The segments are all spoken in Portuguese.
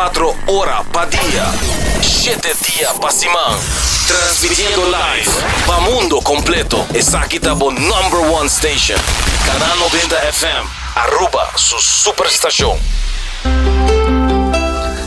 24 horas pa' día, 7 días pa' semana. Transmitiendo live pa' mundo completo. Es aquí tabo #1 station. Canal 90 FM. Aruba, su superestación.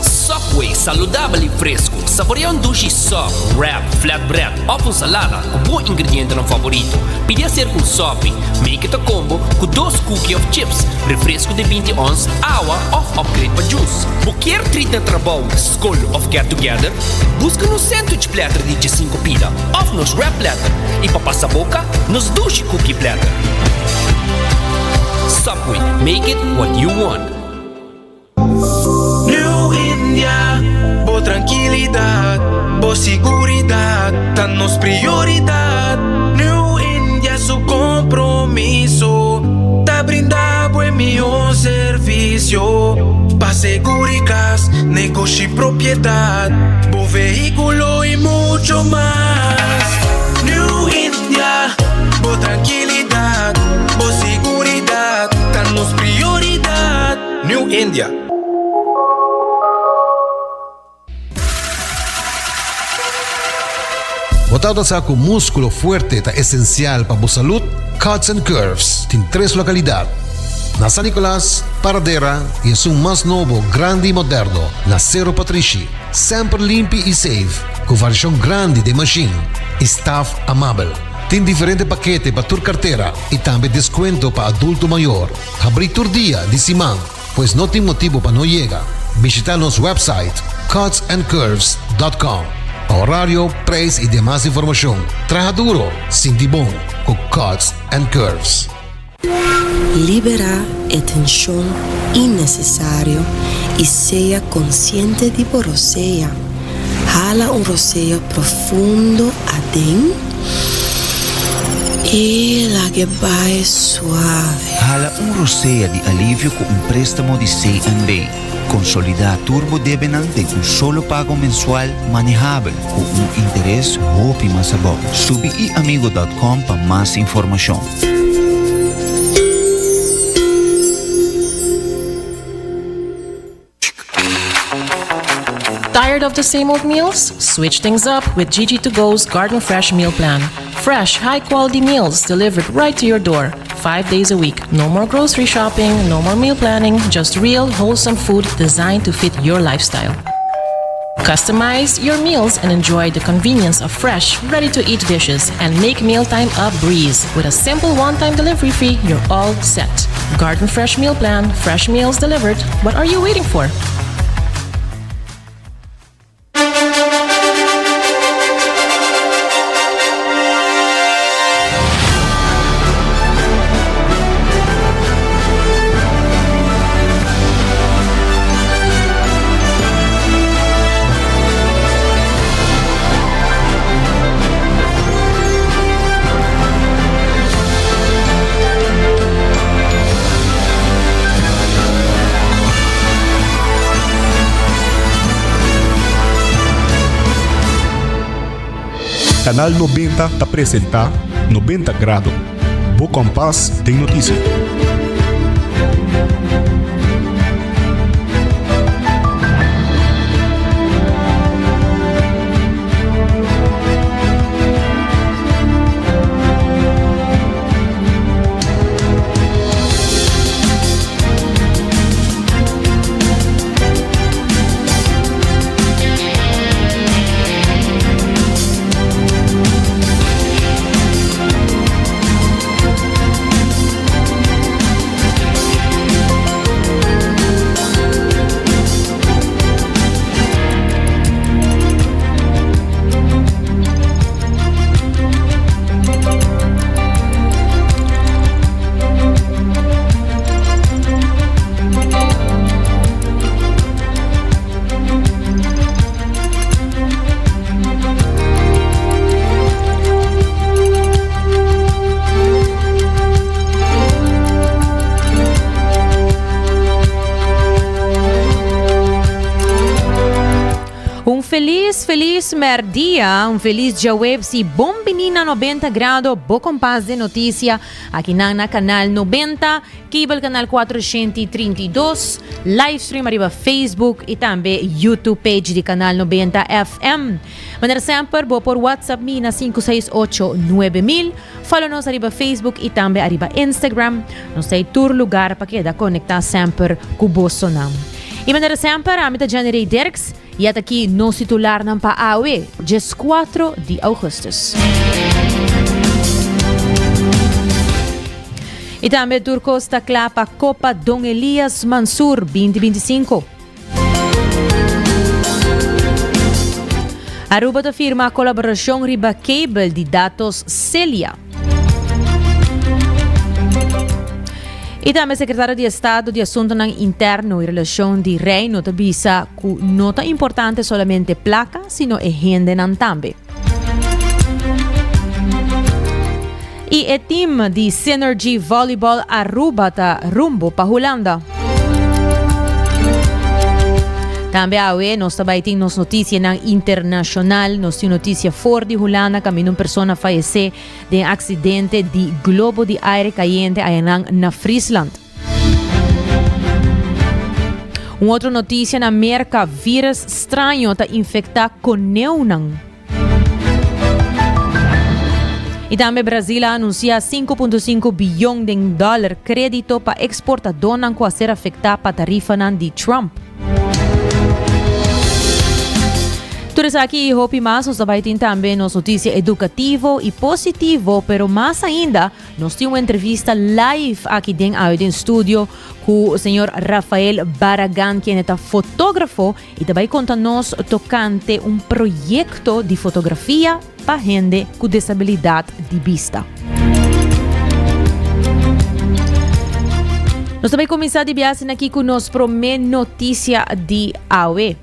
Subway, saudável e fresco. Saboreia um duche sub, wrap, flatbread, ou salada com bom ingrediente no favorito. Pide ser com sopi, make it a combo com 2 cookies of chips, refresco de 20 ons, água ou upgrade para juice. Qualquer treat na trabalho, school of get together, busca no sandwich platter de 5 pida, ou nos wrap platter. E para passar boca, nos duche cookie platter. Subway, make it what you want. New India, boa tranquilidade, boa seguridade, tá nos prioridade. New India, su compromiso, tá brindar buen melhor serviço. Pa seguridade, negócio e propriedade, bom veículo e muito mais. New India, boa tranquilidade, boa seguridade, tá nos prioridade. New India. Botado sa com músculo fuerte ta esencial para a saúde, Cuts and Curves tem 3 localidades. Na San Nicolás, Paradera e é um mais novo, grande e moderno, na Cerro Patrici. Sempre limpo e safe, com variação grande de machine e staff amável. Tem diferentes paquetes para tua carteira e também desconto para adulto maior. Abrir todo dia de semana, pois não tem motivo para não chegar. Visitar nosso website cutsandcurves.com. Horário, preço e demais informação. Traja duro, sinti bom, com Cuts and Curves. Libera a tensão innecessária e seja consciente de roceia. Jala roceio profundo adentro e la que vai suave. Jala roceia de alívio com préstamo de C&B. Consolidar Turbo Debenante com solo pago mensual manejável com interés ótimo sabor. Subiiamigo.com para mais informação. Tired of the same old meals? Switch things up with GG2Go's Garden Fresh Meal Plan. Fresh, high-quality meals delivered right to your door, 5 days a week. No more grocery shopping, no more meal planning, just real, wholesome food designed to fit your lifestyle. Customize your meals and enjoy the convenience of fresh, ready-to-eat dishes and make mealtime a breeze. With a simple one-time delivery fee, you're all set. Garden Fresh Meal Plan, fresh meals delivered. What are you waiting for? Canal 90 te apresenta 90 Grados. Bo Compás tem notícia. Un feliz merdia, un feliz jaweb si bombinina 90 grado, bo compás de notícia, aqui na canal 90, cable canal 432, livestream arriba Facebook e também YouTube page de canal 90 FM. Maneira sempre, bo por WhatsApp mi na 568-9000, follow nos arriba Facebook e também arriba Instagram, não sei tur lugar para que da conectar sempre com o Bolsonaro. E maneira sempre, a mita Janeiro Dirks, e até aqui no titular ng PAAW, dias 4 de Augustus. E também Turco está clapa Copa Dom Elias Mansur 2025. Aruba da firma a colaboração riba cable de dados Celia. E também secretário de Estado de Assunto Interno e Relação de Reino tabisa que nota importante solamente placa, sino e gente também. E o time de Synergy Volleyball Aruba tá rumbo para Holanda. Também a UE nós também temos notícias internacional, nós temos notícia fora de Holanda, que uma pessoa faleceu de acidente de globo de aire caliente na Friesland. Uma outra notícia na América, vírus estranho está infectado com neonan. E também Brasil anuncia 5,5 bilhão de dólares crédito para exportador que vai ser afetado para a tarifa de Trump. Tudo isso aqui, Hope Mas, nós também nos notícia educativo e positivo, pero mais ainda, nós temos uma entrevista live aqui dentro do estúdio com o senhor Rafael Barragan, que é fotógrafo, e também conta-nos tocante projeto de fotografia para gente com disabilidade de vista. Nós também começamos a viagem aqui com nossa primeira notícia de AUE.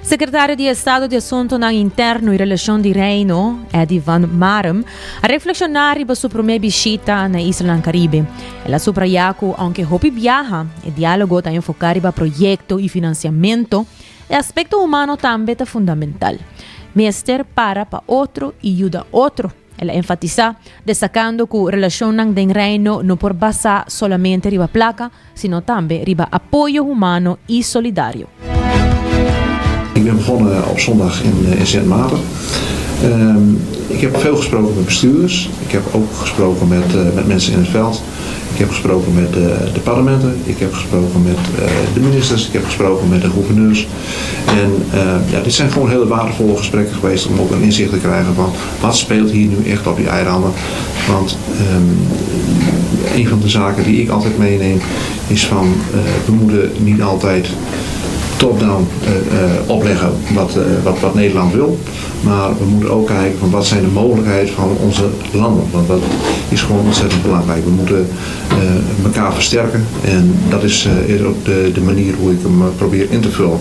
Secretário de Estado de Assunto Interno e Relação de Reino, Eddie Van Marum, a reflexionar sobre sua primeira visita na Isla Caribe. Ela subraya que, aunque Hopi viaja, o diálogo está enfocado em projeto e financiamento, o aspecto humano também é fundamental. Mester para outro e ajuda outro. Ela enfatiza, destacando que a relação do reino não por basar solamente riba placa, sino também riba apoio humano e solidário. Ik ben begonnen op zondag in Sint Maarten. Ik heb veel gesproken met bestuurders. Ik heb ook gesproken met mensen in het veld. Ik heb gesproken met de parlementen. Ik heb gesproken met de ministers. Ik heb gesproken met de gouverneurs. En dit zijn gewoon hele waardevolle gesprekken geweest om ook een inzicht te krijgen van wat speelt hier nu echt op die eilanden. Want een van de zaken die ik altijd meeneem is van we moeten niet altijd top-down opleggen wat Nederland wil. Maar we moeten ook kijken van wat zijn de mogelijkheden van onze landen. Want dat is gewoon ontzettend belangrijk. We moeten elkaar versterken. En dat is ook de manier hoe ik hem probeer in te vullen.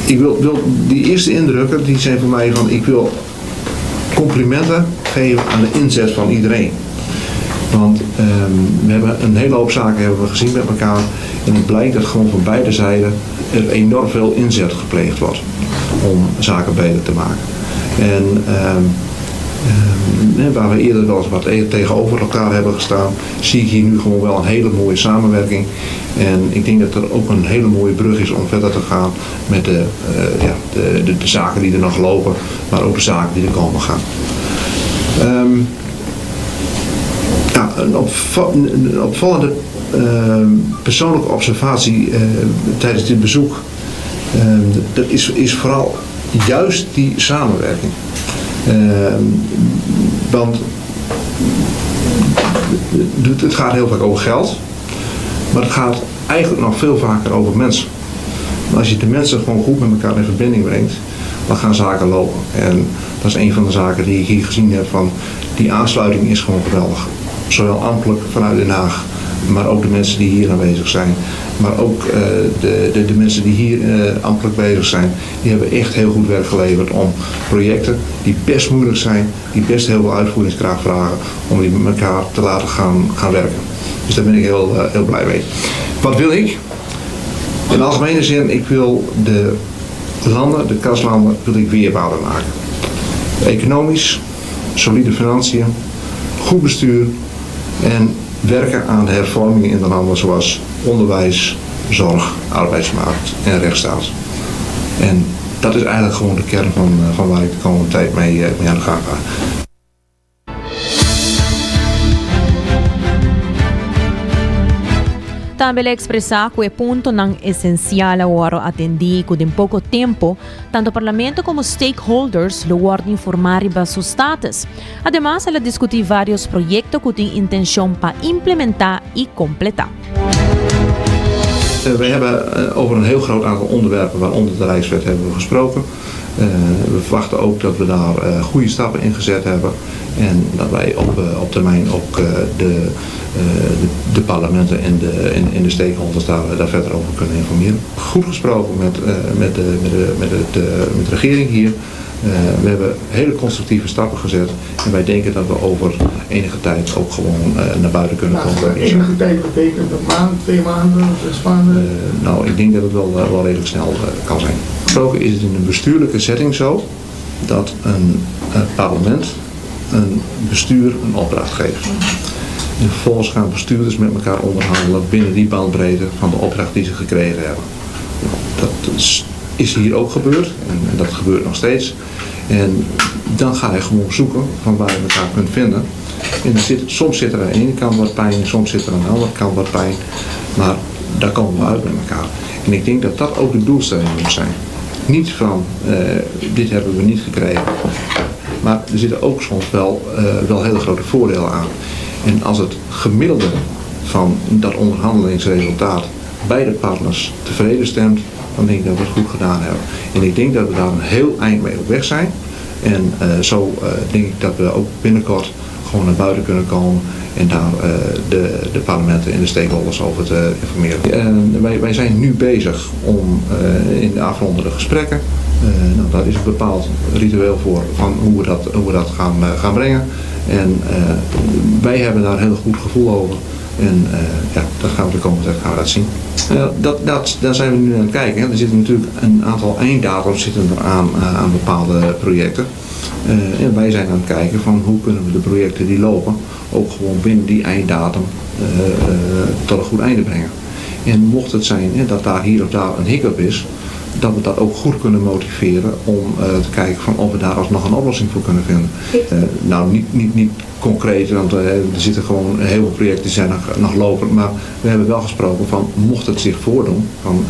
Ik wil die eerste indrukken, die zijn voor mij van ik wil complimenten geven aan de inzet van iedereen. Want we hebben een hele hoop zaken hebben we gezien met elkaar. En het blijkt dat gewoon van beide zijden er enorm veel inzet gepleegd wordt om zaken beter te maken. En waar we eerder wel eens wat tegenover elkaar hebben gestaan, zie ik hier nu gewoon wel een hele mooie samenwerking. En ik denk dat er ook een hele mooie brug is om verder te gaan met de zaken die er nog lopen, maar ook de zaken die er komen gaan. Een opvallende persoonlijke observatie tijdens dit bezoek, dat is vooral juist die samenwerking. Want het gaat heel vaak over geld, maar het gaat eigenlijk nog veel vaker over mensen. Maar als je de mensen gewoon goed met elkaar in verbinding brengt, dan gaan zaken lopen. En dat is een van de zaken die ik hier gezien heb, van die aansluiting is gewoon geweldig. Zowel ambtelijk vanuit Den Haag, maar ook de mensen die hier aanwezig zijn. Maar ook de mensen die hier ambtelijk bezig zijn, die hebben echt heel goed werk geleverd om projecten die best moeilijk zijn, die best heel veel uitvoeringskracht vragen, om die met elkaar te laten gaan werken. Dus daar ben ik heel blij mee. Wat wil ik? In algemene zin, ik wil de kaslanden, wil ik weerbaarder maken. Economisch, solide financiën, goed bestuur en werken aan de hervormingen in de landen zoals onderwijs, zorg, arbeidsmarkt en rechtsstaat. En dat is eigenlijk gewoon de kern van waar ik de komende tijd mee aan de gang ga. Também expressar que o ponto não essencial agora atender que em pouco tempo, tanto o parlamento como stakeholders lo worden informar sobre seu status. Además, ela discutir vários projetos que têm intenção para implementar e completar. We hebben over een heel groot aantal onderwerpen, waaronder de Rijkswet, hebben we gesproken. We verwachten ook dat we daar goede stappen in gezet hebben en dat wij op termijn ook de parlementen en de stakeholders daar verder over kunnen informeren. Goed gesproken met de regering hier. We hebben hele constructieve stappen gezet en wij denken dat we over enige tijd ook gewoon naar buiten kunnen komen. Enige tijd betekent een maand, 2 maanden, 6 maanden? Nou, ik denk dat het wel redelijk snel kan zijn. Gesproken is het in een bestuurlijke setting zo dat een parlement een bestuur een opdracht geeft. En vervolgens gaan bestuurders met elkaar onderhandelen binnen die bandbreedte van de opdracht die ze gekregen hebben. Dat is hier ook gebeurd en dat gebeurt nog steeds. En dan ga je gewoon zoeken van waar je elkaar kunt vinden. En soms zit er aan de ene kant wat pijn, soms zit er aan de andere kant wat pijn. Maar daar komen we uit met elkaar. En ik denk dat dat ook de doelstelling moet zijn. Niet van, dit hebben we niet gekregen. Maar er zitten ook soms wel hele grote voordelen aan. En als het gemiddelde van dat onderhandelingsresultaat beide partners tevreden stemt, dan denk ik dat we het goed gedaan hebben. En ik denk dat we daar een heel eind mee op weg zijn. En zo denk ik dat we ook binnenkort gewoon naar buiten kunnen komen en daar de parlementen en de stakeholders over te informeren. Wij zijn nu bezig om in de afrondende gesprekken, nou, daar is een bepaald ritueel voor van hoe we dat gaan brengen. En wij hebben daar een heel goed gevoel over. En dat gaan we de komende tijd dat zien. Daar zijn we nu aan het kijken. Hè. Er zitten natuurlijk een aantal einddatums aan bepaalde projecten. En wij zijn aan het kijken van hoe kunnen we de projecten die lopen ook gewoon binnen die einddatum tot een goed einde brengen. En mocht het zijn dat daar hier of daar een hiccup is, dat we dat ook goed kunnen motiveren om te kijken van of we daar alsnog een oplossing voor kunnen vinden. Nou, niet concreet, want er zitten gewoon heel veel projecten die zijn nog lopend, maar we hebben wel gesproken van mocht het zich voordoen, van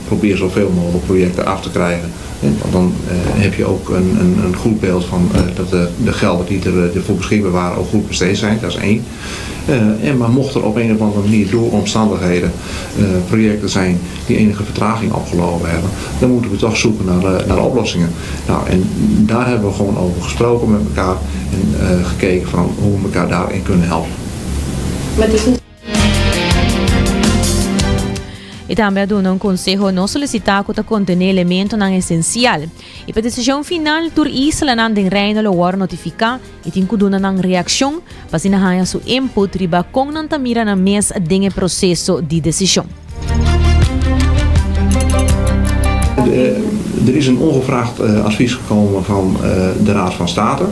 probeer zoveel mogelijk projecten af te krijgen. Want dan heb je ook een goed beeld van dat de gelden die ervoor beschikbaar waren ook goed besteed zijn, dat is 1. Maar mocht er op een of andere manier door omstandigheden projecten zijn die enige vertraging opgelopen hebben, dan moeten we toch zoeken naar oplossingen. Nou, en daar hebben we gewoon over gesproken met elkaar en gekeken van hoe we elkaar daarin kunnen helpen. E também dona consejo não solicitar que contenha elemento não essencial. E para a decisão final, tur isla não den reino lo war notificar e tem que dona não reação para se não seu input riba com não tamira na mes dinge processo de decisão. Er is een ongevraagd advies gekomen van de Raad van State.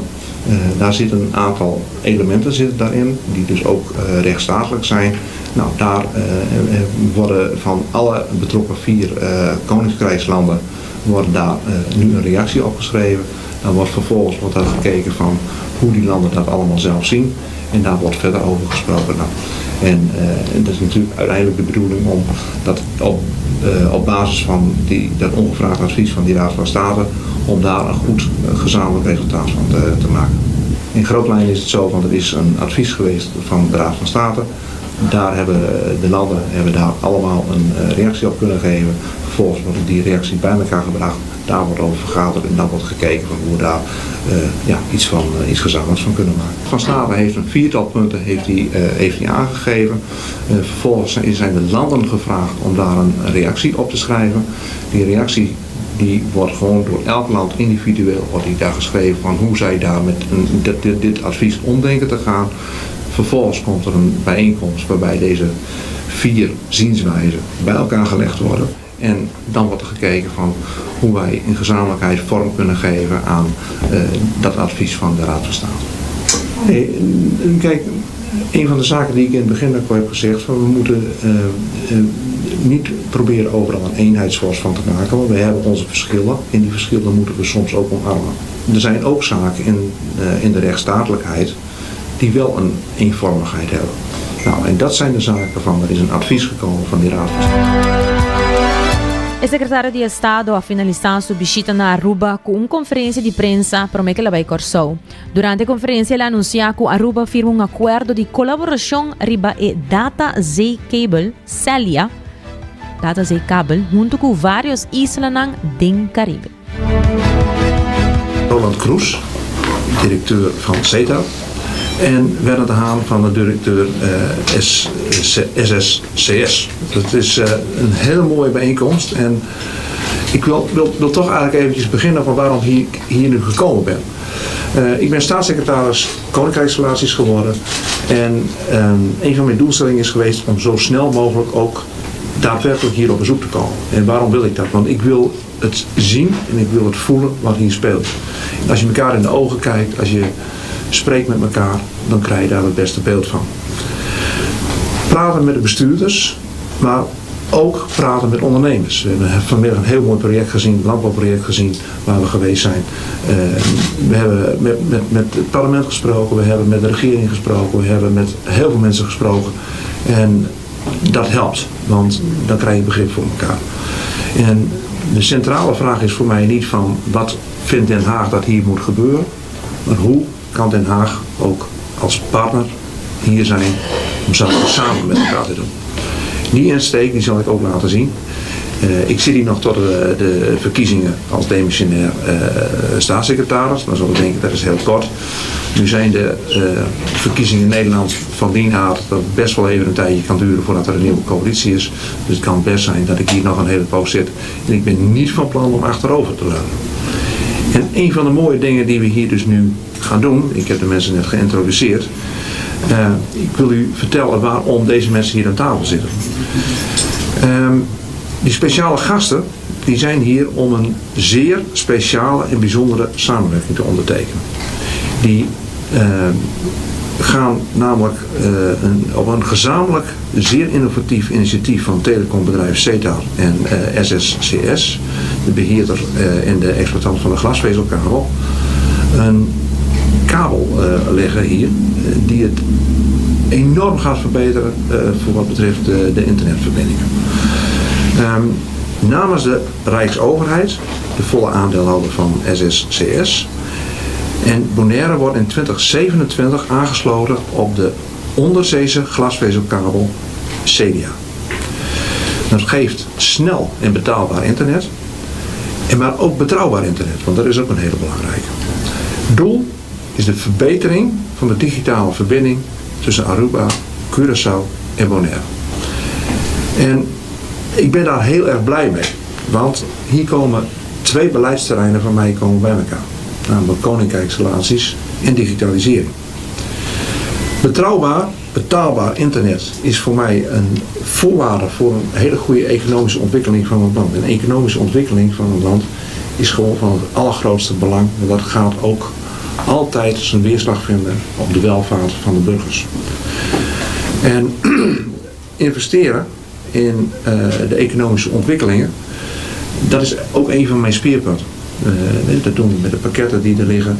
Daar zitten een aantal elementen daarin, die dus ook rechtsstatelijk zijn. Nou, daar worden van alle betrokken 4 koninkrijkslanden worden daar nu een reactie op geschreven. Dan wordt vervolgens gekeken van hoe die landen dat allemaal zelf zien. En daar wordt verder over gesproken. Nou, en dat is natuurlijk uiteindelijk de bedoeling om dat op basis van dat ongevraagd advies van die Raad van State, om daar een goed gezamenlijk resultaat van te maken. In grote lijnen is het zo, want er is een advies geweest van de Raad van State. Daar hebben de landen daar allemaal een reactie op kunnen geven. Vervolgens wordt die reactie bij elkaar gebracht. Daar wordt over vergaderd en dan wordt gekeken van hoe we daar iets gezamenlijks van kunnen maken. Van Staden heeft een 4-tal punten heeft hij aangegeven. Vervolgens zijn de landen gevraagd om daar een reactie op te schrijven. Die reactie die wordt gewoon door elk land individueel daar geschreven van hoe zij daar met dit advies om denken te gaan. Vervolgens komt er een bijeenkomst waarbij deze 4 zienswijzen bij elkaar gelegd worden. En dan wordt er gekeken van hoe wij in gezamenlijkheid vorm kunnen geven aan dat advies van de Raad van State. Kijk, een van de zaken die ik in het begin ook heb gezegd, van we moeten niet proberen overal een eenheidsworst van te maken, want we hebben onze verschillen en die verschillen moeten we soms ook omarmen. Er zijn ook zaken in de rechtsstatelijkheid die wel een eenvormigheid hebben. Nou, en dat zijn de zaken van, er is een advies gekomen van die Raad van State. O secretário de Estado a finalizar sua visita na Aruba com conferência de prensa para que ela vai Corsou. Durante a conferência, ela anunciou que Aruba firma acordo de colaboração riba e Data Z Cable, Celia, Data Z Cable, junto com vários islas do Caribe. Roland Kroes, directeur van CETA. En Werner de Haan van de directeur SSCS. Dat is een hele mooie bijeenkomst. En ik wil toch eigenlijk eventjes beginnen van waarom ik hier nu gekomen ben. Ik ben staatssecretaris Koninkrijksrelaties geworden. En een van mijn doelstellingen is geweest om zo snel mogelijk ook daadwerkelijk hier op bezoek te komen. En waarom wil ik dat? Want ik wil het zien en ik wil het voelen wat hier speelt. En als je elkaar in de ogen kijkt, als je spreekt met elkaar, dan krijg je daar het beste beeld van. Praten met de bestuurders, maar ook praten met ondernemers. We hebben vanmiddag een heel mooi project gezien, een landbouwproject gezien, waar we geweest zijn. We hebben met het parlement gesproken, we hebben met de regering gesproken, we hebben met heel veel mensen gesproken. En dat helpt, want dan krijg je begrip voor elkaar. En de centrale vraag is voor mij niet van wat vindt Den Haag dat hier moet gebeuren, maar hoe kan Den Haag ook als partner hier zijn om zaken samen met elkaar te doen. Die insteek die zal ik ook laten zien. Ik zit hier nog tot de verkiezingen als demissionair staatssecretaris. Dan zal ik denken dat is heel kort. Nu zijn de verkiezingen in Nederland van die aard dat het best wel even een tijdje kan duren voordat er een nieuwe coalitie is. Dus het kan best zijn dat ik hier nog een hele poos zit. En ik ben niet van plan om achterover te leunen. En een van de mooie dingen die we hier dus nu gaan doen, ik heb de mensen net geïntroduceerd. Ik wil u vertellen waarom deze mensen hier aan tafel zitten. Die speciale gasten die zijn hier om een zeer speciale en bijzondere samenwerking te ondertekenen. Die gaan namelijk op een gezamenlijk zeer innovatief initiatief van telecombedrijf CETA en SSCS, de beheerder en de exploitant van de glasvezelkabel, een kabel leggen hier die het enorm gaat verbeteren voor wat betreft de internetverbindingen. Namens de Rijksoverheid, de volle aandeelhouder van SSCS, en Bonaire wordt in 2027 aangesloten op de onderzeese glasvezelkabel CEDIA. Dat geeft snel en betaalbaar internet, maar ook betrouwbaar internet, want dat is ook een hele belangrijke. Doel is de verbetering van de digitale verbinding tussen Aruba, Curaçao en Bonaire. En ik ben daar heel erg blij mee, want hier komen 2 beleidsterreinen van mij bij elkaar. Namelijk koninkrijksrelaties en digitalisering. Betrouwbaar, betaalbaar internet is voor mij een voorwaarde voor een hele goede economische ontwikkeling van het land. En economische ontwikkeling van het land is gewoon van het allergrootste belang. En dat gaat ook altijd zijn weerslag vinden op de welvaart van de burgers. En investeren in de economische ontwikkelingen, dat is ook een van mijn speerpunten. Dat doen we met de pakketten die er liggen,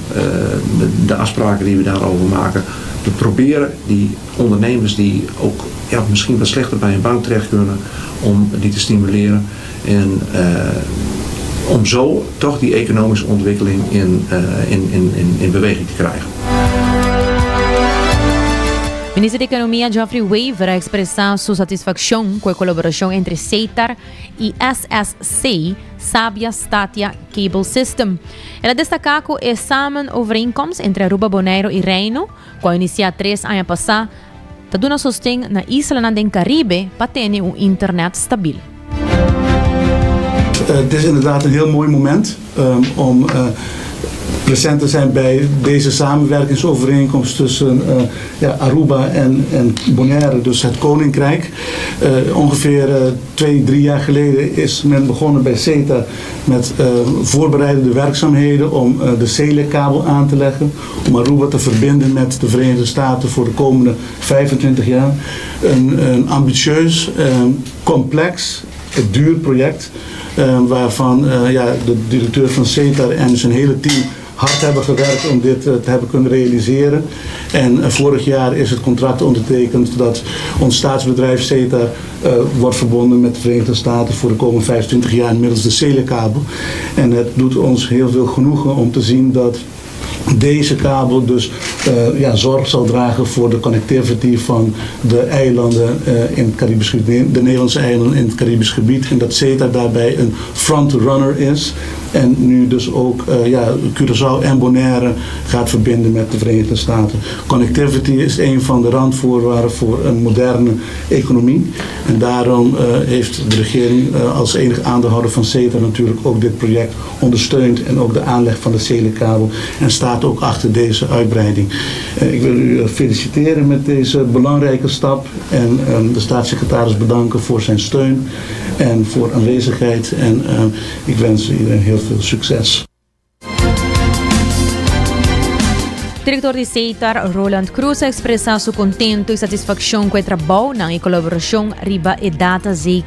de afspraken die we daarover maken. We proberen die ondernemers die ook misschien wat slechter bij een bank terecht kunnen, om die te stimuleren en om zo toch die economische ontwikkeling in beweging te krijgen. Ministro de Economía Geoffrey Weaver ha expresado su satisfacción con la colaboración entre CETAR y SSC, Sabia Statia Cable System. Ela destacou que examen overeenkomst entre Aruba, Bonaire e Reino, que iniciou 3 anos passados, está dando sustento na isla do Caribe para ter internet stabiel. Het is inderdaad een heel mooi moment om present te zijn bij deze samenwerkingsovereenkomst tussen Aruba en Bonaire, dus het Koninkrijk. Ongeveer 2-3 jaar geleden is men begonnen bij CETA met voorbereidende werkzaamheden om de CELEC-kabel aan te leggen, om Aruba te verbinden met de Verenigde Staten voor de komende 25 jaar. Een ambitieus, complex, duur project waarvan de directeur van CETA en zijn hele team hard hebben gewerkt om dit te hebben kunnen realiseren. En vorig jaar is het contract ondertekend dat ons staatsbedrijf CETA wordt verbonden met de Verenigde Staten voor de komende 25 jaar middels de CELEC-kabel. En het doet ons heel veel genoegen om te zien dat deze kabel dus zorg zal dragen voor de connectivity van de eilanden in het Caribisch gebied, de Nederlandse eilanden in het Caribisch gebied. En dat CETA daarbij een frontrunner is. En nu dus ook Curaçao en Bonaire gaat verbinden met de Verenigde Staten. Connectivity is een van de randvoorwaarden voor een moderne economie. En daarom heeft de regering als enige aandeelhouder van CETA natuurlijk ook dit project ondersteund. En ook de aanleg van de CELEC-kabel. En staat ook achter deze uitbreiding. Ik wil u feliciteren met deze belangrijke stap. En de staatssecretaris bedanken voor zijn steun en voor aanwezigheid. En ik wens iedereen heel veel succes. Diretor de CETAR, Roland Cruz, expressa su contento e satisfação com o trabalho na colaboração riba e data Z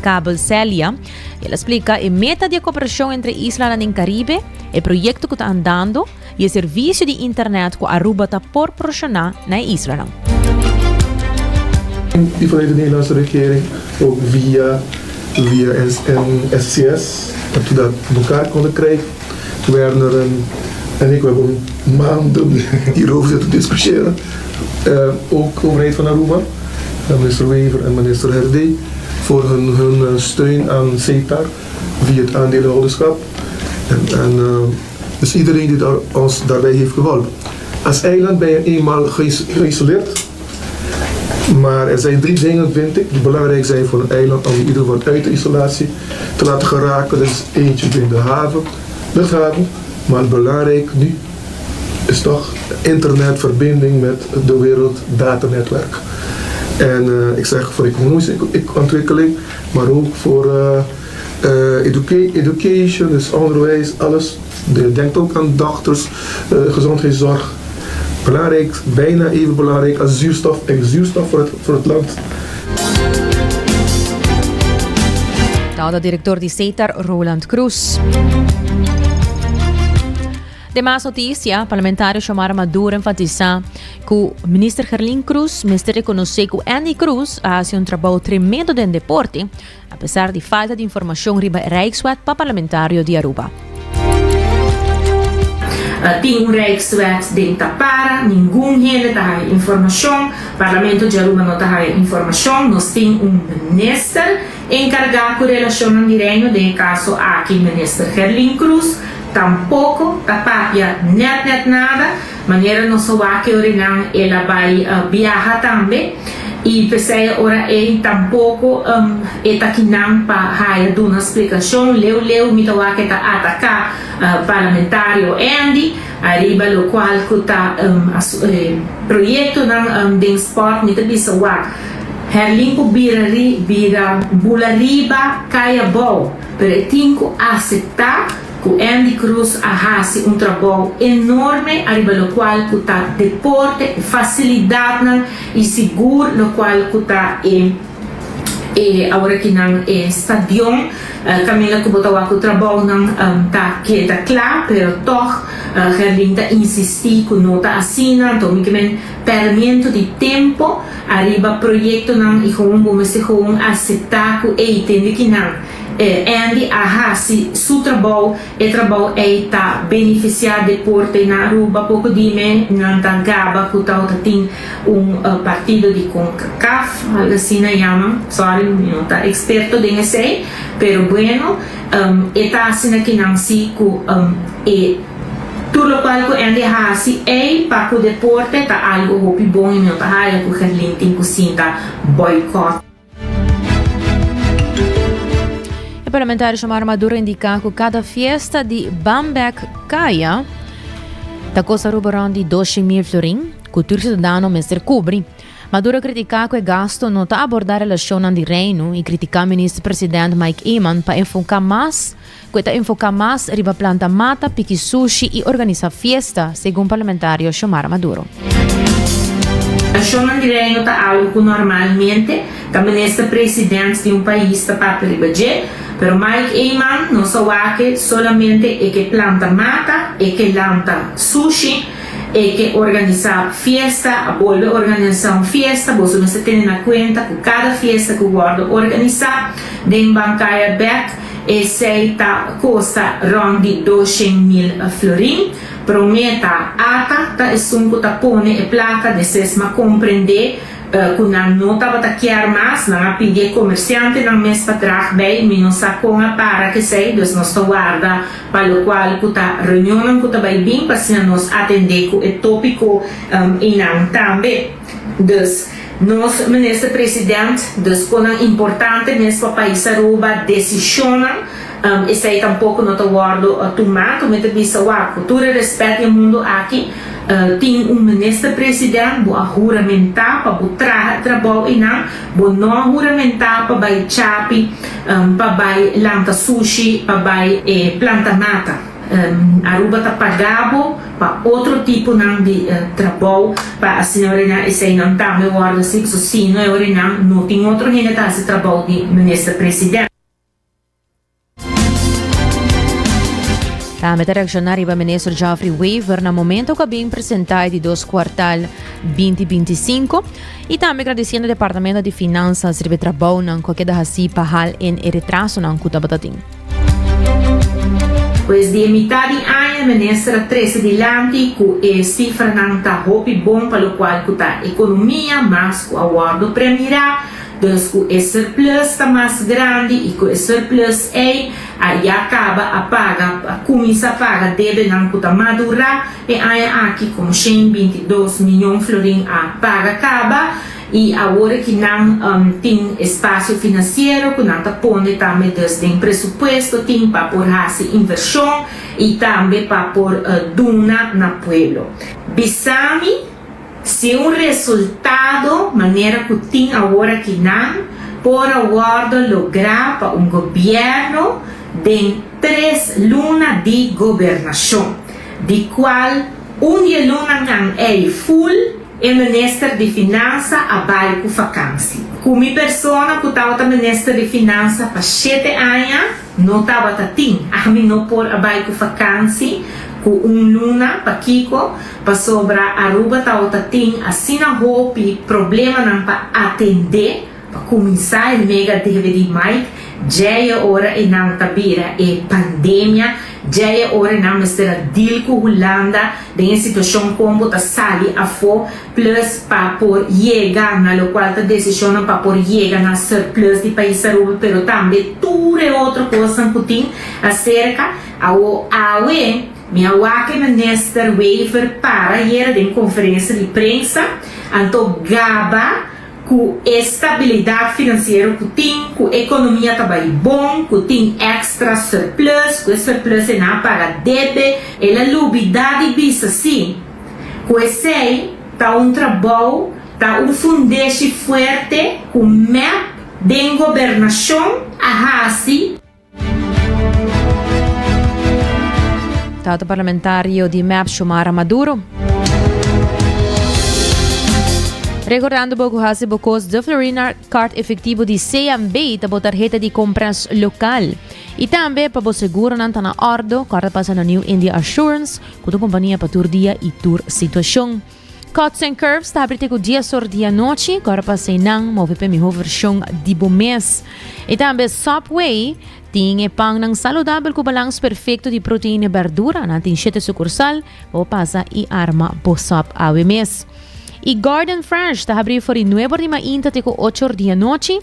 Cable Celia. Ele explica a meta de cooperação entre Islândia e Caribe, o projeto que está andando e o serviço de internet que Aruba está proporcionar na Islândia. Die vanuit de Nederlandse regering ook via SCS, dat we dat bij elkaar konden krijgen. Werner en ik hebben maanden hierover zitten discussiëren. Ook overheid van Aruba, minister Weaver en minister Herde, voor hun steun aan CETAR via het aandeelhouderschap. Dus iedereen die ons daarbij heeft geholpen. Als eiland ben je eenmaal geïsoleerd. Maar er zijn 3 dingen, vind ik, die belangrijk zijn voor een eiland om in ieder geval uit de isolatie te laten geraken. Dat is eentje in de luchthaven. Maar belangrijk nu is toch internetverbinding met de werelddatanetwerk. En ik zeg voor economische ontwikkeling, maar ook voor education, dus onderwijs, alles. Je denkt ook aan dokters, gezondheidszorg. Belangrijk, bijna even belangrijk als zuurstof en zuurstof voor het land. De director de CETAR, Roland Cruz. De más notícia, parlamentário Xiomara Maduro enfatiza que o ministro Gerlin Cruz, ministro reconoce que Andy Cruz hace un trabalho tremendo en deporte, a pesar de falta de informação riba Rijkswet para parlamentário de Aruba. Tem Rijkswet de tapara, ninguém hele tá informação, Parlamento de Aruba não tá informação, nós tem ministro encarregado com relação ao direito de caso aqui, ministro Gerlin Cruz, tampouco tapaya net nada, maneira não só que orinan ela vai viajar também. E pensei ora tampouco aqui não para dar uma explicação, leu mitawa que tá atacar parlamentário Andy, arriba lo qual que tá projeto de esporte mita bisawa herlimpo bira bulariba kaya bom, pero tinko aceitar que Andy Cruz faz trabalho enorme, arriba lo qual que está deporte, facilidade e seguro, lo qual que está agora aqui no estadion, Camila que botou o trabalho não tá queda claro, pero toch Gerlin tá insistir que não tá assim, então que permito de tempo, arriba projeto não e como vamos aceitar que entende que não Andy ahasi su trabalho está beneficiar deporte na Aruba pouco dime não tá gaba que tá tem partido de CONCACAF algo assim na chama sorry não tá experto de nesse pero bueno está assim que não se e tudo o qual que Andy hasi para o deporte tá algo hopi bom e não tá raia que o linking que sinta boicot. O parlamentar Xiomara Maduro indica que cada fiesta de Bamberg Kaya da Costa Aruba de 12.000 florin, que o turco cidadano Mr. Cubri. Maduro critica que o gasto não está a abordar a relação de reino e critica o ministro-presidente Mike Eman para enfocar mais riba planta mata, pique sushi e organizar fiesta, segundo o parlamentário Xiomara Maduro. A relação de reino está algo que normalmente o ministro-presidente de país está para ribager, pero Mike Eman não só que solamente é que planta mata, é que planta sushi, é que organiza fiesta, vuelve a organizar uma fiesta, você não tem na conta que cada fiesta que guarda organizar, de bancária back, esse custa rond de 200.000 florin, prometa ata, tá essunco tá pone e placa de sesma compreender que não estava a querer mais, não a pedir comerciante não mês para trás bem, não sacou a para que sei, dus nós está guarda para o qual que tá reunião que tá bem bem para se nós atender com o tópico e não também, dus nós ministro-presidente, dus quando é importante nesse país Aruba decisionam esse aí tampouco não está guardo tomado, mas também se o cultura respeita o mundo aqui tem ministro-presidente que juramentar para o trabalho e não juramentar para vai chapi, para vai lanta sushi, para vai planta mata. Aruba está pagado para outro tipo de trabalho para a senhora esse aí não está me guarda assim que se não tem outro gente que esse trabalho de ministro-presidente. A meta reaccionária do ministro Geoffrey Weaver no momento que bem apresentado de 2 quartal 2025 e também agradecendo ao Departamento de Finanças de trabalho não que da assim para em retraso não que batatin. Pois de metade de ano, o ministro 13 adiante com a cifra não está hopi bom para o qual que a economia mas com o aguardo premiará. Dus com o surplus está mais grande e com o surplus aí acaba a paga, começa a paga deve não está madurar e aí aqui como 122 milhões de florin a paga acaba e agora que não tem espaço financeiro que não está pondo também desde presupuesto tem para por essa inversão e também para por duna na pueblo. Bisami se resultado, maneira que tem agora que não, por agora lograr para governo de 3 lunas de governação, de qual luna não é full e ministro de Finanças a bairro vacância. Como pessoa que estava ministro de Finanças para 7 anos, não estava tem, a mim não por a bairro vacância, com luna para Kiko, para sobra Aruba tem assim na hope problema não para atender, para começar o mega deve de Mike, já é hora e não tabira é pandemia, já é hora não mistura deal com Holanda, de situação como tá sali a fo plus para por chegar na local tá decisão para por chegar na surplus de país Aruba, pero também tudo é outra coisa que tem acerca ao minha wake minister Weaver para ir em conferência de imprensa, então gaba com estabilidade financeira que tem, com economia também bom, que tem extra surplus, que surplus é não paga deve, ela lubidade bisa sim, que esse tá trabalho, tá fundeste forte com map de governação a assim. Deputado parlamentário de MAP Xiomara Maduro. Recordando que o Bocos de Florina card efetivo de CMB para tarjeta de compras local. E também para o seguro não está na ordem, carta passa na New India Assurance, com a companhia para tur dia e tur situação. Cuts and Curves, tá abrindo com dia sur dia noite, agora passei nang, move para minha versão de bomês. E também Subway, tinha pão ng saludável com balanço perfeito de proteína e verdura, na tem 7 sucursal, vou passar e arma po sop awe mês. E Garden Fresh, tá abrindo for 9 de mainta, te com 8 dia noite,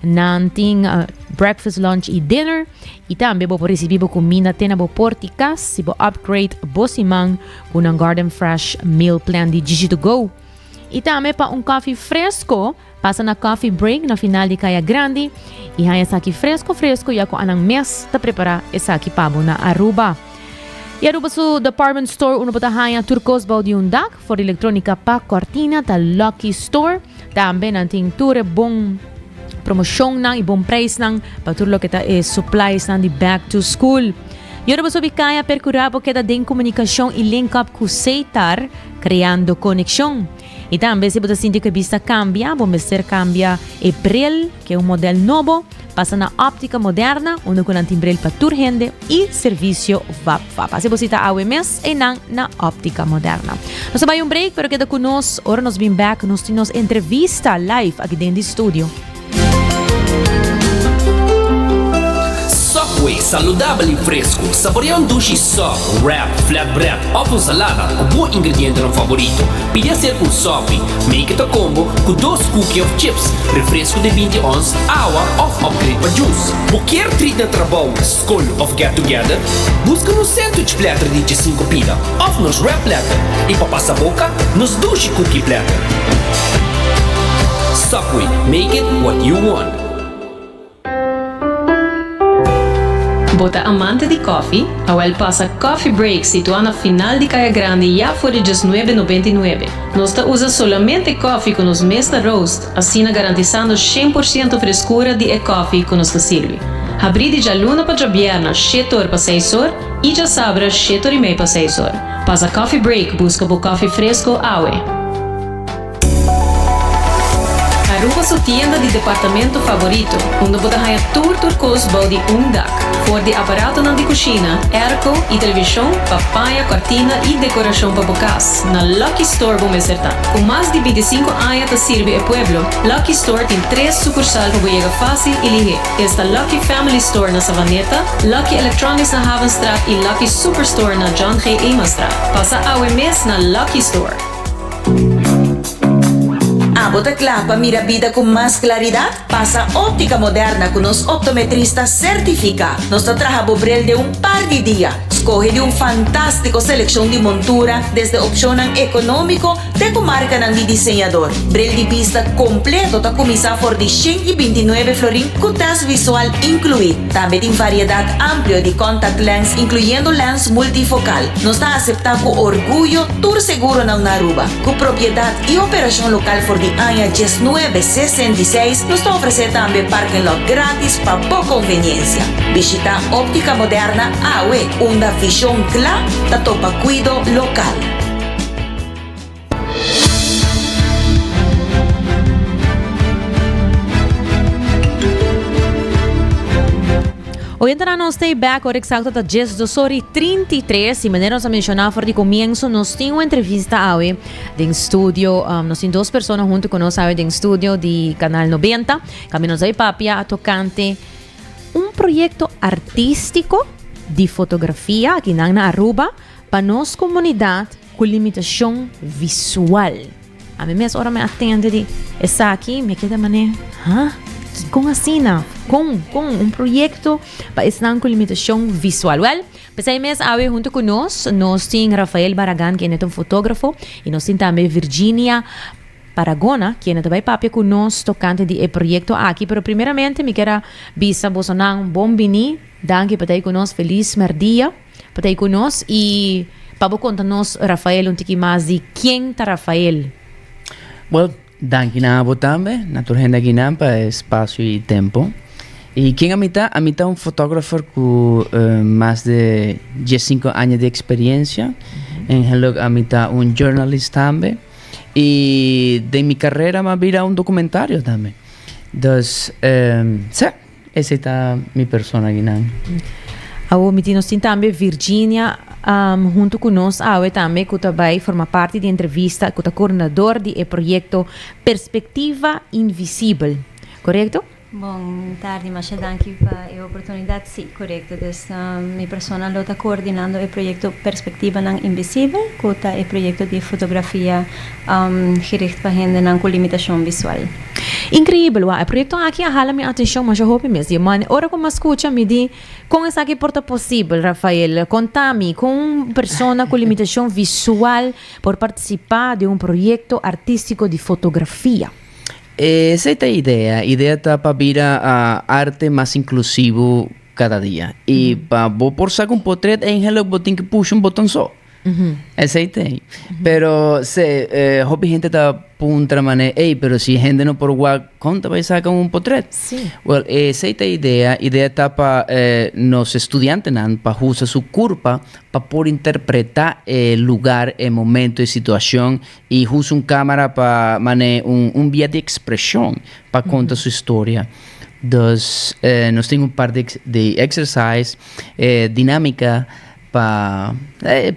nan tem breakfast, lunch e dinner. E também vou receber comida tena bo porticas, se vou upgrade bo simang com um Garden Fresh meal plan de Digi2Go. E também para coffee fresco, passa na coffee break na final de Kaya Grande. E hanya sa aqui fresco, ya ko anang mes ta prepara esa aqui pabo na Aruba. E Aruba su department store uno bota hanya turcos baudi un dak for electronica pa cortina ta Lucky Store. Também nanting ture bong promotion nang ibong price nang paturlo kita supplies nang di back to school. E Aruba su bikaya percurabo kita din komunikasyon i link up ku Seitar creando conexión. E também se você sentir que a vista cambia, vamos ser cambia April, que é modelo novo, passa na óptica moderna, onde com antimbrel para tour gente e serviço VAP. Se você está a UMS, e na óptica moderna. Nós vamos break, pero queda conosco, ora nós vim back, nós temos entrevista live aqui dentro do estúdio. Subway, saludável e fresco. Saboreia dushi soft, wrap, flatbread, ou salada com bom ingrediente no favorito. Pide ser com sopi, make it a combo com 2 cookies of chips, refresco de 20 ons, água ou upgrade para juice. Qualquer treat na trabalho, school of get together, busca no sandwich platter de 5 pila, ou nos wrap platter. E para passar boca, nos dushi cookie platter. Subway, make it what you want. Bota amante de coffee, awel passa Coffee Break situado na final de Kaya Grande já for de $19,99. Nós usa solamente coffee com os mesta roast, assim garantizando 100% frescura de coffee com nos sirve. Abri de já luna para jabierna, 7 horas para 6 horas e já sabra 7 horas e meia para 6 horas. Passa Coffee Break, busca por coffee fresco awe. Aruba su tienda de departamento favorito, onde você ganha turcos balde dak, for de aparato na de cozinha, airco e televisão, papaya, cortina e decoração para bocas. Na Lucky Store vamos acertar. Com mais de 25 anos te serve o pueblo, Lucky Store tem 3 sucursais para chegar fácil e ligeiro. Esta Lucky Family Store na Savaneta, Lucky Electronics na Havenstraat e Lucky Superstore na John G. Emanstraat. Passa a mês na Lucky Store. Bota clapa, mira vida con más claridad. Pasa óptica moderna con los optometristas certificados. Nos trabaja bobrel de un par de días. Escoge de un fantástico selección de montura desde opción económico de comarca de diseñador. Brel de vista completo ta comisa for de 129 florín con test visual incluido. También tiene variedad amplia de contact lens incluyendo lens multifocal. Nos está aceptado con orgullo tour seguro en Aruba. Con propiedad y operación local for de año 1966 nos ofrece también parking lot gratis para poca conveniencia. Visita Óptica Moderna AWE, una visión clara de topa cuido local. Hoy entramos stay back or exacto da 10:33 y maneras a mencionar por de comienzo nos tiene una entrevista hoy de estudio, nos tiene 2 personas junto con nosotros de estudio de Canal 90, Caminos de Papia, a tocante un proyecto artístico de fotografía aquí en Aruba para nos comunidad con limitación visual. A mí ahora me atende de esa aquí, me queda mané, com assina, com um projeto para estar com limitação visual. Well, pensei mesmo hoje junto conosco, nós temos Rafael Barragan, que é um fotógrafo, e nós temos também Virginia Paragona, que é também papel conosco, tocante de projeto aqui. Pero primeiramente, me quero bisa bosonar bom bini, danke para estar conosco, feliz merdia, para estar conosco, e para contar-nos, Rafael, um pouquinho mais de quem está Rafael. Well, danke na abo também, na turgenda aqui para espaço e tempo. E quem a mitad um fotógrafo com mais de 15 anos de experiência. Em hello a mitad um jornalista também. E de minha carreira me vira um documentário também. Então, essa é a minha persona aqui. A mitad nos tem também Virginia junto conosco, também, que também forma parte da entrevista, que é coordenador do projeto Perspectiva Invisível, correto? Bom tarde, Masha, danke para a oportunidade. Sim, correto. Minha persona está coordenando o projeto Perspectiva Invisível, que é o projeto de fotografia gericht para gente com limitação visual. Incrível, o projeto aqui hala minha atenção, mas eu hope mesmo. Mas ora como escuta me di, como isso aqui porta possível, Rafael, conta-me com uma pessoa com limitação visual por participar de um projeto artístico de fotografia. Esa es la idea. La idea está para virar a arte más inclusivo cada día. Y para vos por sacar un portrait, en el botón que puxa un botón solo. Esa es la idea. Pero hobby gente está punta manera, pero si gente no por guard, ¿cuánto va a sacar un portrait? Sí. Well, esa es la idea. La idea está para los estudiantes, para usar su curva, para poder interpretar el lugar, el momento y situación, y usar una cámara para un vía de expresión, para contar su historia. Entonces, nos tengo un par de ejercicios, dinámica, para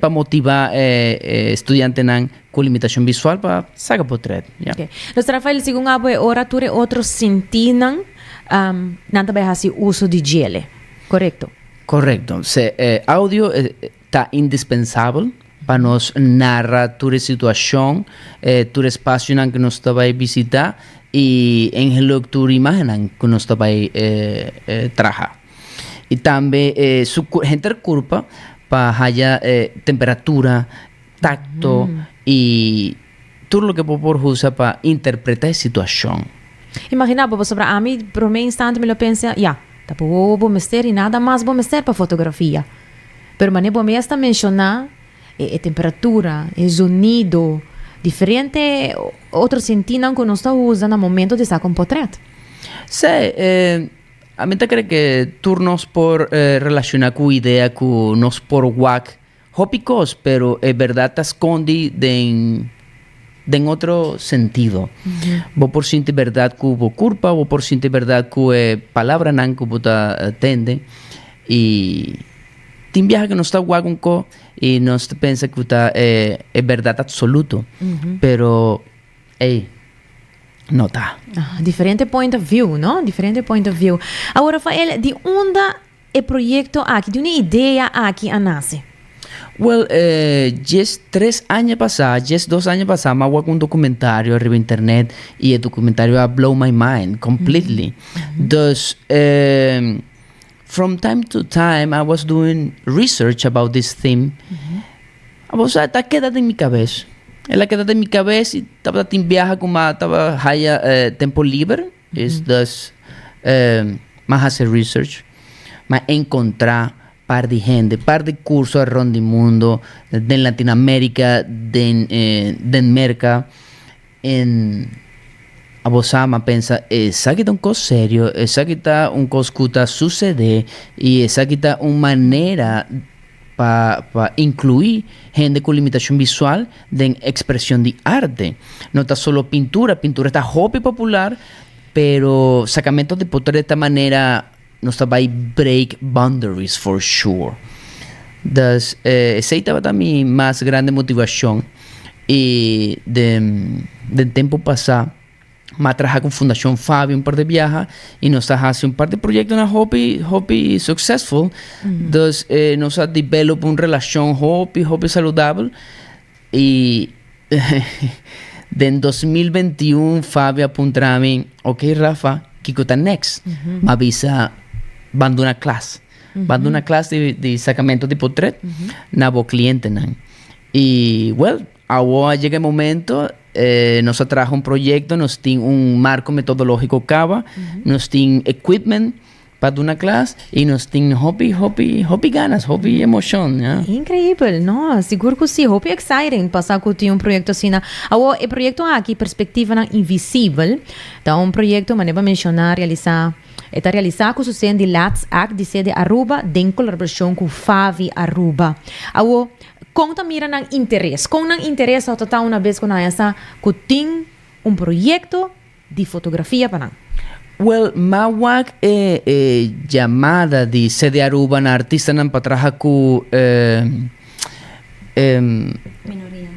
motivar estudiantes con limitación visual para sacar portrait. Yeah. Okay. Então, Rafael, segundo a ora, tu outros sentiam nada vai fazer uso de gel, correto? Correcto. Audio está indispensável para nos narrar tu situação, tu espaço que nos vai visitar e em lo que tu imagen que nos vai trabalhar. E também su gente culpa para haya temperatura, tacto y todo lo que por usar para interpretar la situación. Imagina, bobo, sobre a mí, por un instante me lo pensé, ya, tampoco voy a meter y nada más voy a meter para fotografía. Pero mané voy a mencionar temperatura, sonido, diferente otros sentidos que nos está usando al momento de sacar un portrait. Sí, a mí te creo que turnos por relacionar con idea que nos por WAC hópicos, pero es verdad te esconde en otro sentido. Vos por sentir verdad que hubo culpa, vos por sentir verdad que palabra nan que vos atende y te viaja que no está WAC un co y no te piensa que es verdad absoluto, pero no está. Diferente point of view, ¿no? Diferente point of view. Ahora, Rafael, de onde el proyecto aquí, de una idea aquí nace? Well, just 2 años pasados, me hago un documentario arriba en internet y el documentario a blow my mind completely. Entonces, from time to time, I was doing research about this theme. Está quedado en mi cabeza. Ela quedada en mi cabeza y estaba en viaje como estaba haya tiempo libre. Entonces, más hacer research, más encontrar par de gente, par de cursos alrededor del mundo, de Latinoamérica, de América, en Abosama pensa, esa que está un cosa serio, esa que está un cosa que está sucede y esa que está una manera para incluir gente con limitación visual en expresión de arte. No está solo pintura está hobby popular, pero sacamiento de portrait de esta manera no está by break boundaries for sure. Entonces, esa estaba mi más grande motivación y del tiempo pasado me trabaja con Fundación Fabio un par de viajes y nos hace un par de proyectos en hobby successful. Entonces, nos ha developado una relación hobby saludable y en 2021 Fabio apunta a mí, ok Rafa, ¿qué está next? Me avisa, van una clase. Van una clase de sacamiento de portrait, nabo cliente. Y, well, ahora llega el momento, nos trajo un proyecto, nos tiene un marco metodológico CAVA, nos tiene equipment para una clase y nos tiene hobby ganas, hobby emoción. Yeah? Incrível, não? Seguro que sim, hobby exciting passar com um projeto assim. Agora, o projeto aqui, Perspectiva Invisível, tá um projeto, mas não vou mencionar, realizar com o sucede de LATS AC de sede Aruba, em colaboração com Favi Aruba. Agora, conta mira ng interesse. Com ng interesse, ao total uma vez com essa, que tem um projeto de fotografia para nós. Well, mawak llamada de sede Aruba na artista nan patraja ku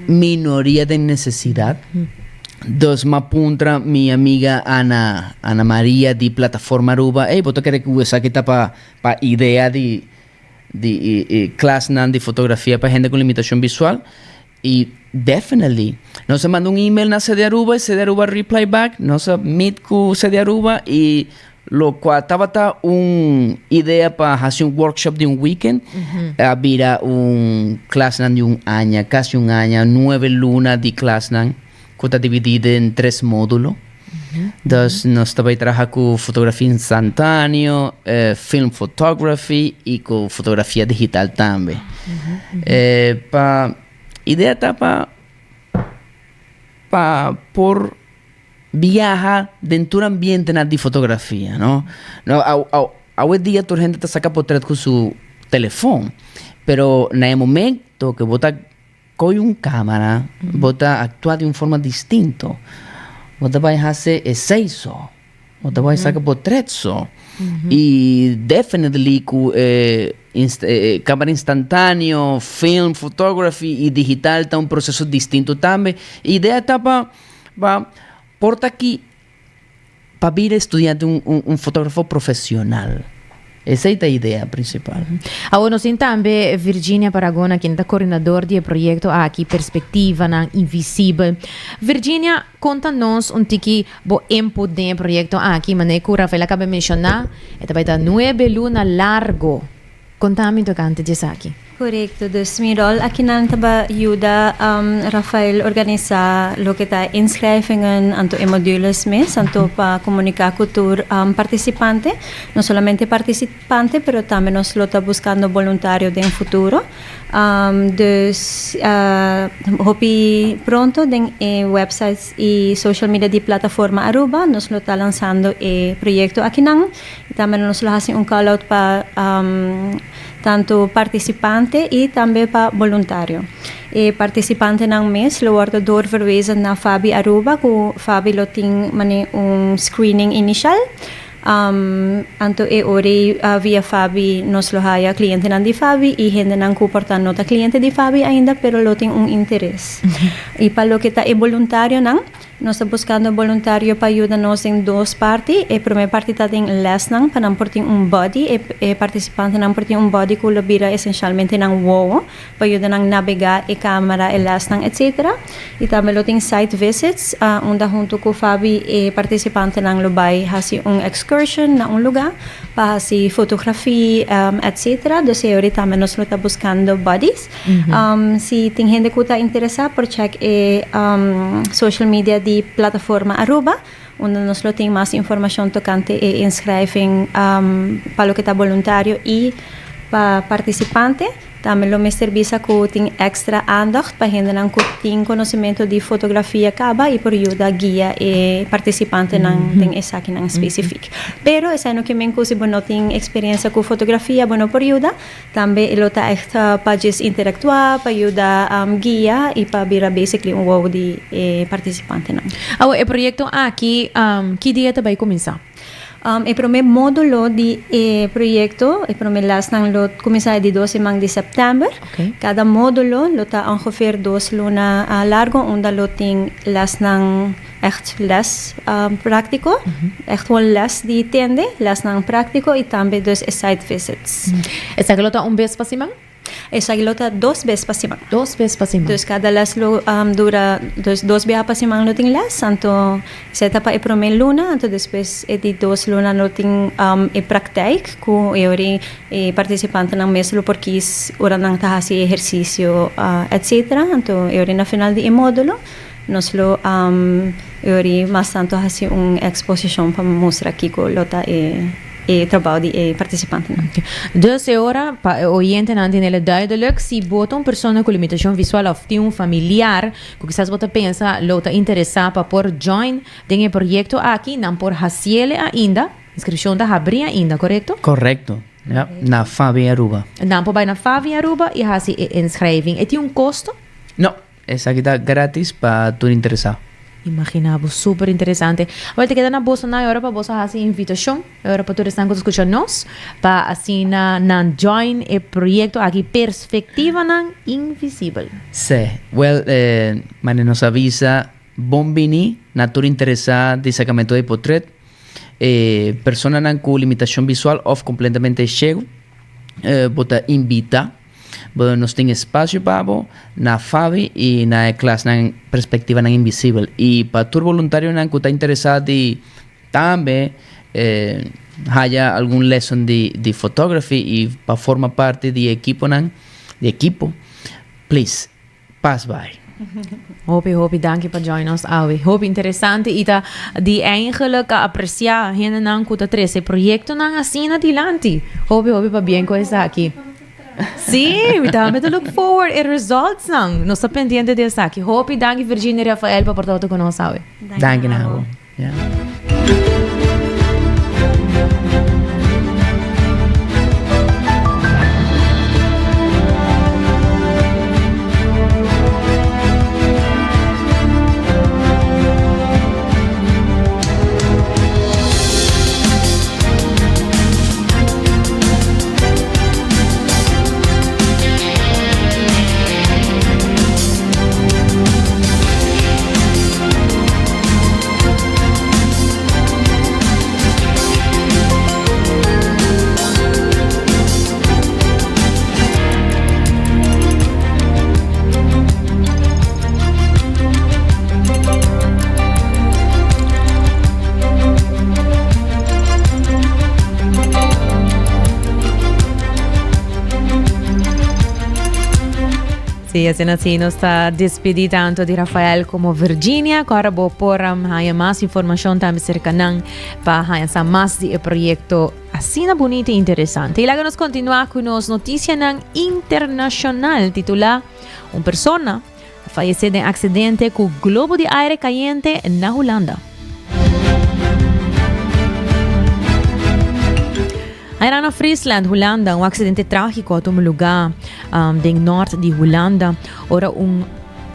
minoría de necesidad. Dos mapuntra mi amiga Ana María de plataforma Aruba. Boto querer que usa kita pa idea de clase nan de fotografía para gente con limitación visual. Y definitely nos manda un email na sede Aruba y sede Aruba reply back nos meet ku sede Aruba y lo cual estaba una idea para hacer un workshop de un weekend. Había un clase de un año, casi un año, 9 lunas de clase que está dividida en 3 módulos. Entonces nos estaba trabajando con fotografía instantánea, film photography y con fotografía digital también. Idea está por viajar dentro de un ambiente de fotografía, ¿no? Hoy día toda la gente te saca portrait con su teléfono, pero en el momento que vos con una cámara, vos actúas de una forma distinta. Vos vas a hacer eso, vos vas a sacar portraits. Y definitely cámara instantánea, film, photography y digital está un proceso distinto también. Idea está porta aquí para ir estudiando un fotógrafo profesional. Esa es la idea principal. Ahora nos también Virginia Paragona, quien es coordinador del proyecto aquí, Perspectiva Invisible. Virginia, contanos un tiki bo input del proyecto aquí, manejo Rafael acaba de mencionar, está 9 lunas largo. Contame tocante de aquí. Correcto, dus mijn rol aquí nantaba ayuda Rafael organiza lo que está inschrijvingen anto en modules mes, anto para comunicar con participante, no solamente participante, pero también nos lo está buscando voluntario de en futuro. Dus hopi pronto en websites y social media de plataforma Aruba nos lo está lanzando el proyecto aquí y también nos lo hace un call out para tanto participante y también para voluntario. Participante ng mes lo wordt doorverwezen naar Fabi Aruba, ku Fabi lo ting mani un screening initial. Anto ori via Fabi nos lo haya cliente ng di Fabi y gente ng kuportan nota cliente di Fabi ainda pero lo ting un interés. Y para lo que está voluntario ng nos está buscando voluntario para ayudarnos en 2 partes. La primera parte está en les nang para porting un body. El participante nang porting un body que lo bira esencialmente nang wow para ayudar nang navegar la cámara, el les nang, etc. Y también lo tiene site visits, donde junto con Fabi el participante nang lo va a hacer un excursion na un lugar para hacer fotografía, etc. Entonces ahorita también nos lo está buscando bodies. Si tiene gente que está interesada por check social media de plataforma Aruba, donde nos lo tiene más información tocante e inscriben para lo que está voluntario y para participante. También lo me servicio que tiene extra aandacht para gente que tiene conocimiento de fotografía caba y por ayuda guía participante en esa aquí en específico. Pero esa no que me si no tiene experiencia con fotografía, bueno por ayuda, también lo está extra para interactuar, para ayuda guía y para ver basically un wow de participante. El proyecto aquí, ¿qué día te va a comenzar? El primer módulo de proyecto, el primer les lo comienza de 12 de septiembre. Okay. Cada módulo lo está ongeveer 2 lunas largo, donde lo tiene les echt les práctico, echt wel les die tiende, les práctico y también dus site visits. ¿Esa que lo está un vez para semana? Esa gilota 2 veces para semana. 2 veces para semana. Entonces cada les lo dura 2 veces para semana lo tiene les, entonces se etapa el primer luna, entonces después de 2 lunas lo tiene praktijk, con el participante en mes lo porque es hora nang tahasi ejercicio, etc. Entonces el na final de módulo nos lo más tanto hace una exposición para mostrar aquí con lota trabajo de participante. Okay. Dus ahora, para oyente não tem ele duidelijk, se bota uma pessoa com limitação visual ou tem um familiar que quizás bota pensa, lo está interessado para por join tem o projeto aqui, não por haciele ainda, inscrição da abrir ainda, correto? Correcto. Ja, na Fabi Aruba. Não por vai na Fabi Aruba e hasi inscreving. E tem um custo? No, essa aqui está grátis para tu interessado. Imaginamos, super interessante. Agora te queda na bolsa na hora para você fazer invitação, agora para todos que escutam nós, para assim na join o projeto aqui Perspectiva nan Invisível. Sí, well, mane nos avisa bombini, natura interessada de sacamento de portrait, persona nan com limitação visual ou completamente cego, bota invita. Nós tem espaço para na FABI e na classe na perspectiva na invisível e para todo voluntário que está interessado também haya algum lesson de photography e para formar parte de equipo please pass by. Hope, dankie voor join ons alweer. Hope interessante ita die eigenlijk apreciar hene nan kuta trece proyecto nan asina dilante. Hope pa bien coisa aqui. Sim, dame to look forward e results nang. Nós está pendiente dessa aqui. Hope dankie Virginia e Rafael para portar com nós alweer. Dankie nou. Ja. Sí, así nos está despedido tanto de Rafael como Virginia. Ahora voy por más información también cerca para más de proyecto así bonito e interesante. Y luego nos continúa con las noticias internacional titulada una persona falleció en accidente con globo de aire caliente en Holanda. Era na Friesland, Holanda, um acidente trágico a um lugar do norte de Holanda. Ora,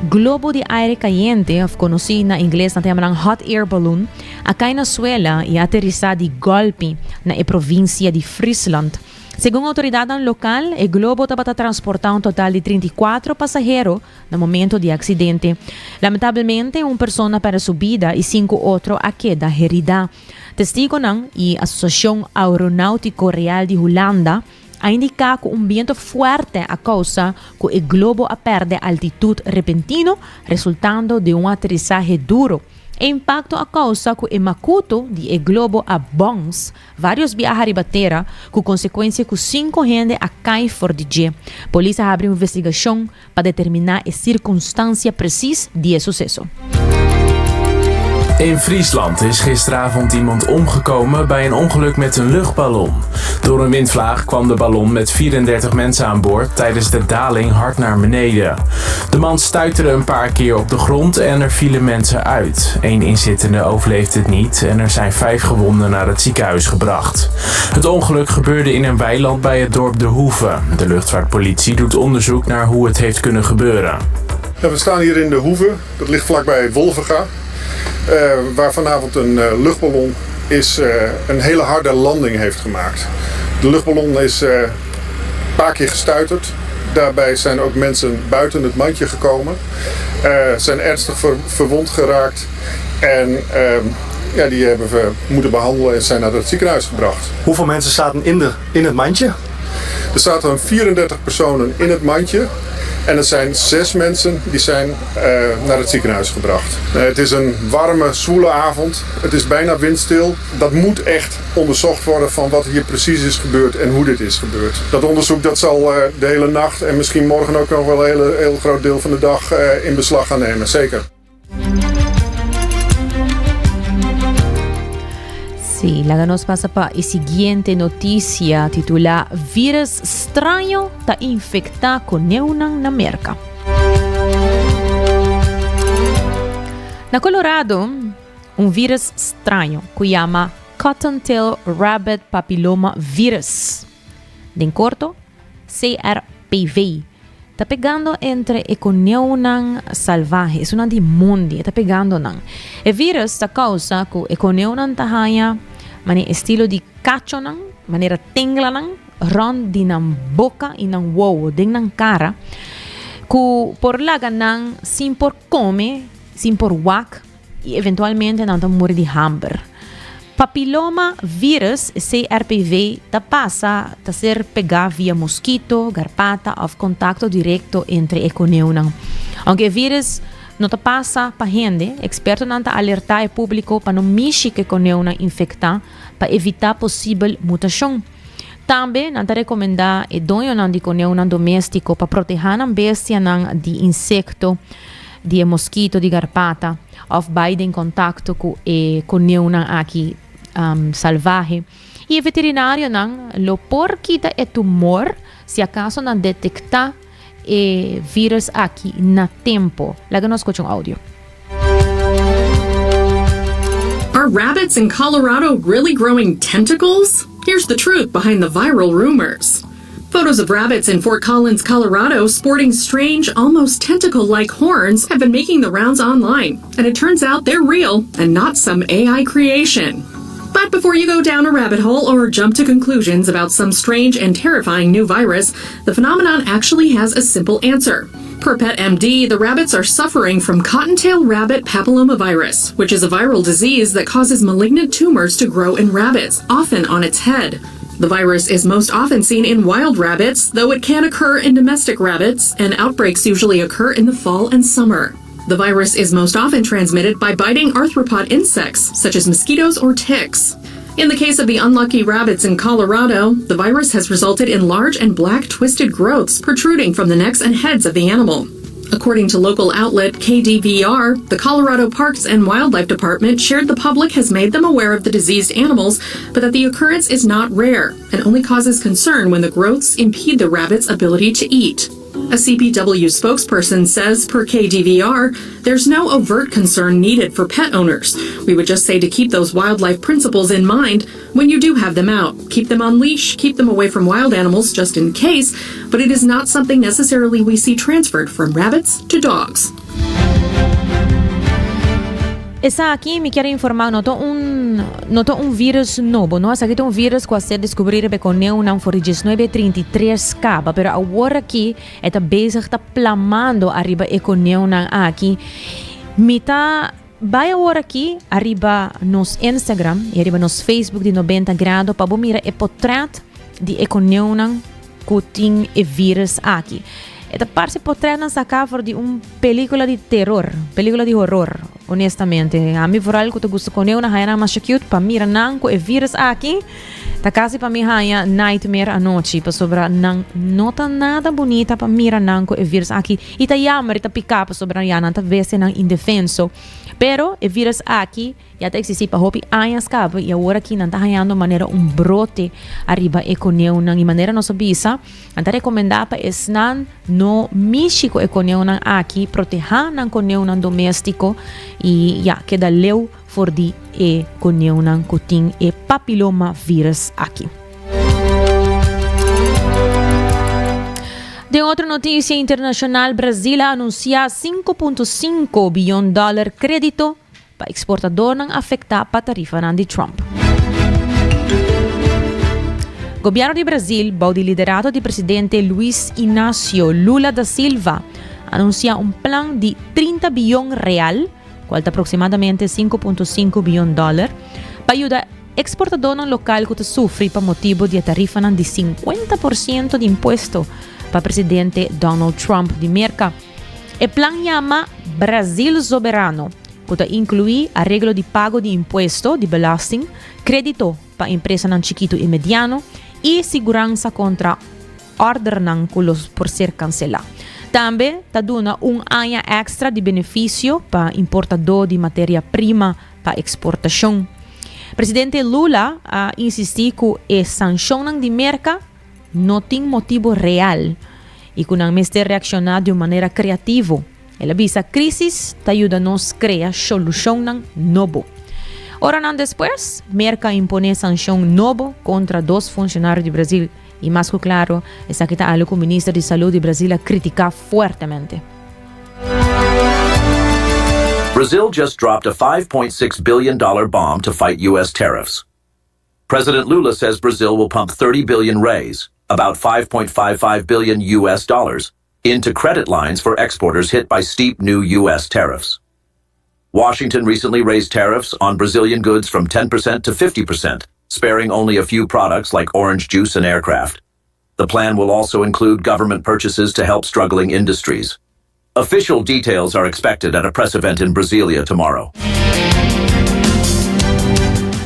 globo de aire caliente, conhecido na inglês, na hot air balloon, a cair na suela e aterrissar de golpe na província de Friesland. Segundo a autoridade local, o globo estava a transportar um total de 34 passageiros no momento do acidente. Lamentavelmente, uma pessoa para subida e 5 outros a queda herida. Testigo e a Associação Aeronáutico Real de Holanda a indicar que vento forte a causa que o globo a perde altitude repentino, resultando de aterrissagem duro. E impacto a causa que o macuto de globo a bons, vários viajantes bateram, com consequência que 5 gente a cair fora de dia. Polícia abre uma investigação para determinar a circunstância precisa de sucesso. In Friesland is gisteravond iemand omgekomen bij een ongeluk met een luchtballon. Door een windvlaag kwam de ballon met 34 mensen aan boord tijdens de daling hard naar beneden. De man stuiterde een paar keer op de grond en er vielen mensen uit. 1 inzittende overleefde het niet en er zijn 5 gewonden naar het ziekenhuis gebracht. Het ongeluk gebeurde in een weiland bij het dorp De Hoeve. De luchtvaartpolitie doet onderzoek naar hoe het heeft kunnen gebeuren. Ja, we staan hier in De Hoeve, dat ligt vlakbij Wolvenga. Waar vanavond een luchtballon een hele harde landing heeft gemaakt. De luchtballon is een paar keer gestuiterd. Daarbij zijn ook mensen buiten het mandje gekomen. Zijn ernstig verwond geraakt. En die hebben we moeten behandelen en zijn naar het ziekenhuis gebracht. Hoeveel mensen zaten in het mandje? Er zaten 34 personen in het mandje. En er zijn 6 mensen die zijn naar het ziekenhuis gebracht. Het is een warme, zwoele avond. Het is bijna windstil. Dat moet echt onderzocht worden van wat hier precies is gebeurd en hoe dit is gebeurd. Dat onderzoek dat zal de hele nacht en misschien morgen ook nog wel een heel groot deel van de dag in beslag gaan nemen. Zeker. Sí, luego nos pasa para la siguiente noticia titulada Virus extraño está infectado con neunan na América. Na Colorado, un virus extraño que llama Cottontail Rabbit Papilloma Virus, de corto CRPV, está pegando entre econeunan salvaje, es una demundi, está pegando nan. El virus está causa que econeunan tahaya, mani estilo di cacho nan, manera tengla nan, ron di nan boca y nan wow, din nan cara, que por laga nan sin por come, sin por wak, y eventualmente nan ta muere di hambre. Papiloma virus, CRPV, ta passa a ser pegado via mosquito, garrapata ou contacto directo entre econeunan. Aunque o vírus não ta passa para gente, expertos não ta alertar o público para não mexer que econeunan infectar para evitar possível mutação. Também não ta recomendar o dono de econeunan doméstico para proteger a bestia de insecto, de mosquito, de garrapata, ou vai em contato com o econeunan aqui salvaje. E o veterinário não lo por quita o tumor se acaso não detectar o vírus aqui na tempo. Laga nós escuta áudio. Are rabbits in Colorado really growing tentacles? Here's the truth behind the viral rumors. Photos of rabbits in Fort Collins, Colorado, sporting strange, almost tentacle-like horns have been making the rounds online, and it turns out they're real and not some AI creation. But before you go down a rabbit hole or jump to conclusions about some strange and terrifying new virus, the phenomenon actually has a simple answer. Per PetMD, the rabbits are suffering from cottontail rabbit papillomavirus, which is a viral disease that causes malignant tumors to grow in rabbits, often on its head. The virus is most often seen in wild rabbits, though it can occur in domestic rabbits, and outbreaks usually occur in the fall and summer. The virus is most often transmitted by biting arthropod insects, such as mosquitoes or ticks. In the case of the unlucky rabbits in Colorado, the virus has resulted in large and black twisted growths protruding from the necks and heads of the animal. According to local outlet KDVR, the Colorado Parks and Wildlife Department shared the public has made them aware of the diseased animals, but that the occurrence is not rare and only causes concern when the growths impede the rabbit's ability to eat. A CPW spokesperson says, per KDVR, there's no overt concern needed for pet owners. We would just say to keep those wildlife principles in mind when you do have them out. Keep them on leash, keep them away from wild animals just in case, but it is not something necessarily we see transferred from rabbits to dogs. Essa aqui me quer informar, notou um vírus novo, não? Essa aqui tem um vírus que a ser descobrido com não for 1933 caba, pero agora aqui está bezig, está plamando arriba econeu não aqui. Mita vai agora aqui arriba nos Instagram e arriba nos Facebook de 90 graus para mirar o portrait de econeu não que tem o vírus aqui. Esta parte portrait não saca for de película de terror, película de horror. Honestamente, a mim for algo que eu gosto com eu na raia mais cute para mirar não com o vírus aqui, tá quase para mim raia nightmare à noite, para sobra não nota nada bonita para mirar não com o vírus aqui. E tá yammer, tá picar para sobra não tá ver se não indefenso. Pero o vírus aqui já tá existe para hopi anos cabo e agora aqui não tá raiando maneira brote arriba econeu não e maneira nossa bisa, anta recomendar para esnan no México econeu não aqui proteger não coneu não doméstico e já queda leu for di econeu não cotin e papiloma vírus aqui. De outra notícia internacional, Brasil anuncia $5.5 bilhão crédito para exportador não afetar a tarifa de Trump. O governo de Brasil, bajo liderado do presidente Luiz Inácio Lula da Silva, anuncia um plano de $30 bilhão, qual é aproximadamente $5.5 bilhão, para ajudar exportador local que sofre por motivo de tarifa de 50% de imposto para o presidente Donald Trump de América. O plano chama Brasil Soberano, que inclui arreglo de pago de imposto de belasting, crédito para empresas chiquito e mediano e segurança contra order por ser cancelado. Também está dando ano extra de benefício para importador de matéria-prima para exportação. O presidente Lula insistiu que a sanção de América não tem motivo real e que não mestre reaccionar de maneira criativa. Ela avisa a crise te ajuda a nos criar solução nova. Ora não depois, Merca impõe sanção nova contra 2 funcionários do Brasil Y más que claro, está que algo que o ministro de Salud de Brasil a criticar fuertemente. Brazil just dropped a $5.6 billion bomb to fight U.S. tariffs. President Lula says Brazil will pump 30 billion reais, about $5.55 billion US dollars, into credit lines for exporters hit by steep new U.S. tariffs. Washington recently raised tariffs on Brazilian goods from 10% to 50%, sparing only a few products like orange juice and aircraft. The plan will also include government purchases to help struggling industries. Official details are expected at a press event in Brasilia tomorrow.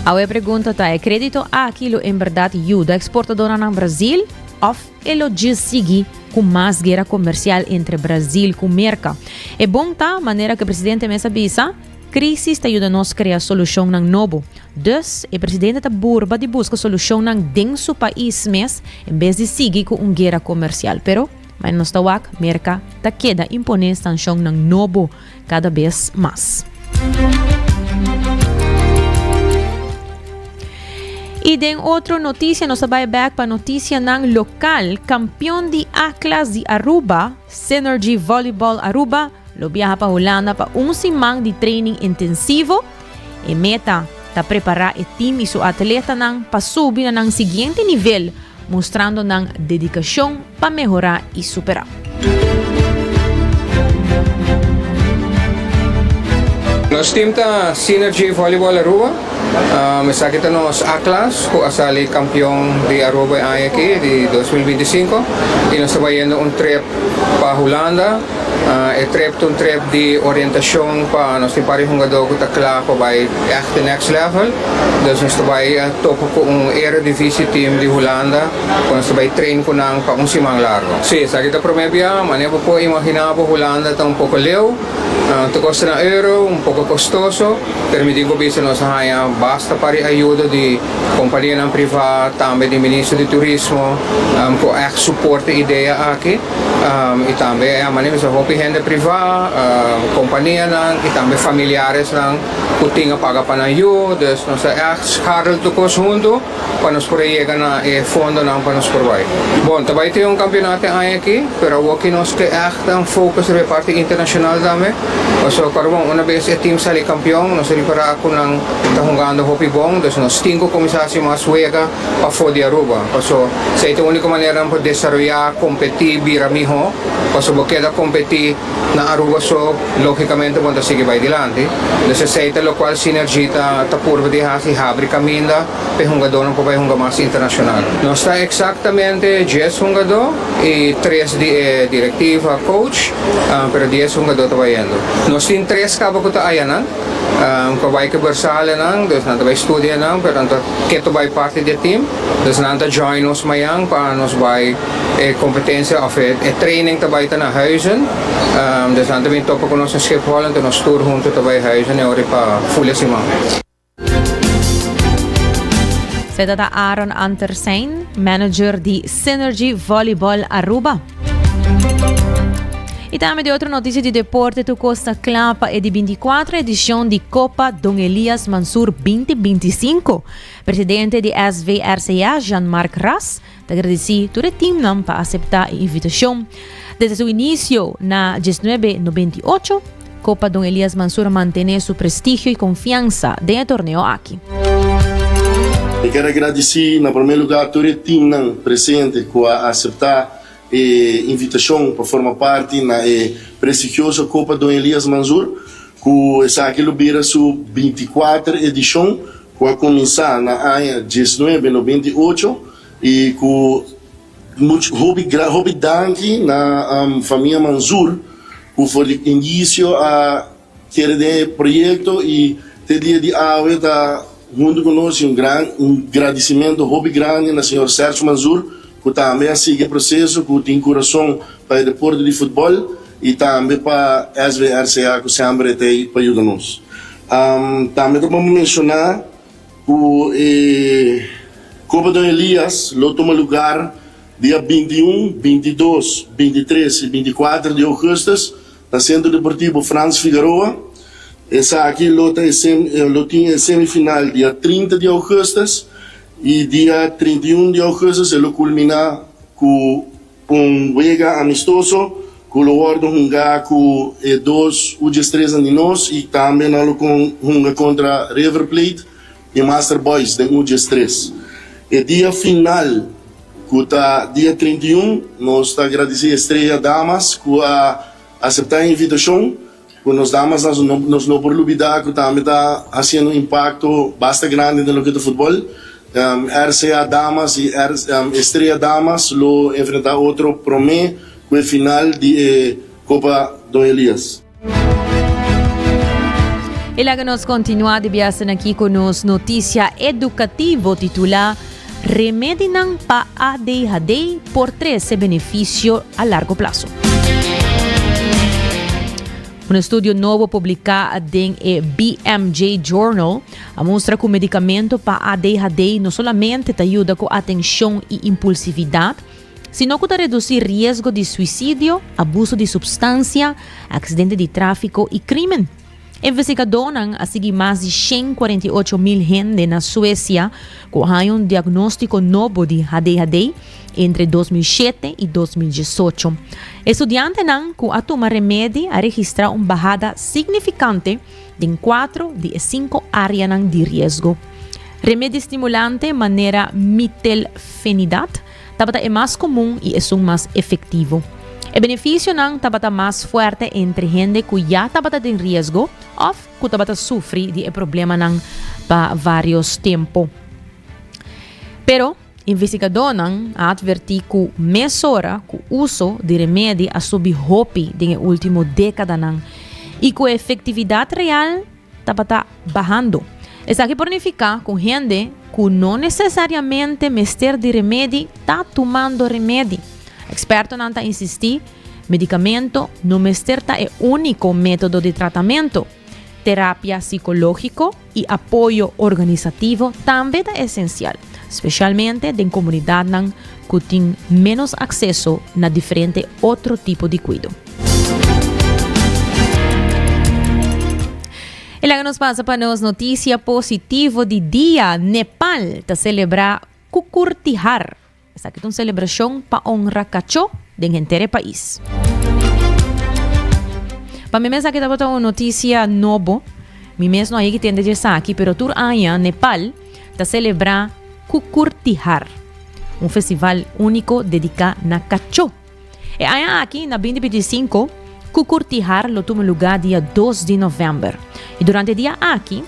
A pergunta tá, é crédito aquilo em verdade ajuda a exportadora no Brasil ou elo diz seguir com mais guerra comercial entre Brasil e América? É bom tá, maneira que o presidente Mesa bisa, crise está ajuda nós a criar solução nang novo. Dus, o presidente tá burba de busca solução nang denso país mes, em vez de seguir com guerra comercial. Pero, mas nós tá wak, América tá queda imponer sanção nang novo cada vez mais. E de outra notícia, nós vamos back para notícia ng local, campeão de A-class de Aruba, Synergy Volleyball Aruba, lo viaja para Holanda para semana de training intensivo. E meta está preparar o time e seu atleta para subir ng seguinte nível, mostrando ng dedicação para melhorar e superar. Nos team ta Synergy Volleyball Aruba, sa kita nos A-class, kung asali kampiyon di Aruba aqui de 2025, e nós estamos indo trip para Holanda, trip de orientação para nós tipari jogador que está claro para echt the next level. Dus nós estamos topo com Eredivisie team de Holanda, nós estamos train com nang para semana largo. Sim, sa kita promebia, maneira po imaginava Holanda está pouco leu, te costa na euro, pouco costoso, permitindo bisa nós haya basta para ajuda de companhia não privada, também de ministro de turismo, com echt suporte ideia aqui, e também a maneira sa hopi gente privada, companhia não, e também familiares não, que tinha paga para ajuda, dus nós echt harel tukos junto, para nós por aí na fundo não para nós provar. Bom, também tem campeonato aqui, pero o que nós que echt ang focus na parte internacional também. So karon una vez el team sali campeón, nos para ako ng jugando hopi bong, dus nos 5 komisasyo mas juega pa de Aruba. So sa ito única manera para desarrollar, competir, biramiho, so queda competir na Aruba, so lógicamente punta sigue vai dilante. Dus sa ito lo cual Synergy ta purva de hasi habri caminda pe jugador não vai jogar mais internacional. Nós está exactamente 10 jogador e 3 de directiva coach, pero 10 jogador trabalhando. Nós temos 3 cabo que tá ayanan, que vai bersale nang, dus nanta vai studia nang, pero nanta keto vai parte do team, dus nanta join nos mayang para nos vai competência of training tabay ta na huizen, dus nanta bin topo con nos schip Holland en nos tour junto tabay huizen e ori pa full simang. Se trata Aaron Andersen, manager de Synergy Volleyball Aruba. E também de outra notícia de deporte, tu Costa Clapa é de 24 edição de Copa Dom Elias Mansur 2025. Presidente de SVRCA, Jean-Marc Ras, te agradeci todo o time para aceitar a invitação. Desde seu início, na 1998, Copa Dom Elias Mansur mantém seu prestígio e confiança dentro do torneio aqui. Eu quero agradecer, em primeiro lugar, todo o time presente que aceitar a invitação para formar parte da prestigiosa Copa Dom Elias Mansur, que está aqui no Beira sua 24 edição, que vai começar na ano 1998 e com muito hobby danke na família Mansur, que foi início a querer projeto e ter dia de aula da junto conosco um agradecimento hobby grande na senhor Sérgio Mansur, que também sigue o processo, que tem coração para o deporte de futebol e também para a SVRCA, que sempre tem para ajudar-nos. Também vamos mencionar que a Copa Dom Elias toma lugar dia 21, 22, 23 e 24 de agosto no Centro Deportivo Franz Figueroa. Essa aqui tem a semifinal dia 30 de agosto E dia 31 de agosto se lo culmina com juega amistoso, com o Ordem Hunga com 2 U13 anos e também com Hunga contra River Plate e Master Boys de U13. E dia final, com dia 31, nós agradecemos a Estrela Damas por aceitar a invitação. Com nós damas, nós não por olvidar que também está fazendo um impacto bastante grande no que é futebol. RCA Damas e Estrela Damas lo enfrentar outro promé com o final de Copa Dom Elias. E lá que nós continuamos de viagem aqui com nos notícia educativo titular Remédio para ADHD por 13 benefícios a largo prazo. Um estudo novo publicado em BMJ Journal mostra que o medicamento para ADHD não somente te ajuda com atenção e impulsividade, sino que te reduzir risco de suicídio, abuso de substância, acidente de tráfico e crime. Investigadores a seguir mais de 148.000 gente na Suécia com um diagnóstico novo de ADHD entre 2007 e 2018. Estudiantes que a tomar remédio a registrar uma bajada significante em 4 de 5 áreas de risco. Remédio estimulante maneira metilfenidato é mais comum e é mais efetivo. O benefício é mais forte entre gente que já está em risco ou que sofre de problema para vários tempos. Pero, investigadores advertem que mesura que o uso de remédio a subir hopi na última década e que a efetividade real está bajando. Isso aqui significa que gente que não necessariamente mestre de remédio está tomando remédio. Expertos não insistem, medicamento não é o único método de tratamento. Terapia psicológica e apoio organizativo também é essencial, especialmente em comunidades que têm menos acesso a diferentes outros tipos de cuidado. E lá nos passa para nós notícia positiva de dia. Nepal está celebrar Kukurtihar. Essa aqui é uma celebração para honrar Kacho do inteiro país. Para mim, essa aqui é uma notícia nova. Mi mesmo aí que tem de dizer aqui, pero tur año Nepal está celebrar Kukurtihar, um festival único dedicado a Kacho. E aí aqui na 2025, Kukurtihar lo toma lugar dia 2 de novembro. E durante o dia aqui,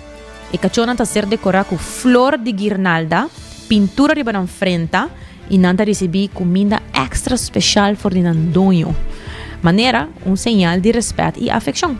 o Kacho está ser decorado com flor de guirnalda, pintura riba na frente e nanta receber comida extra especial por o andonho. Maneira, um sinal de respeito e afeição.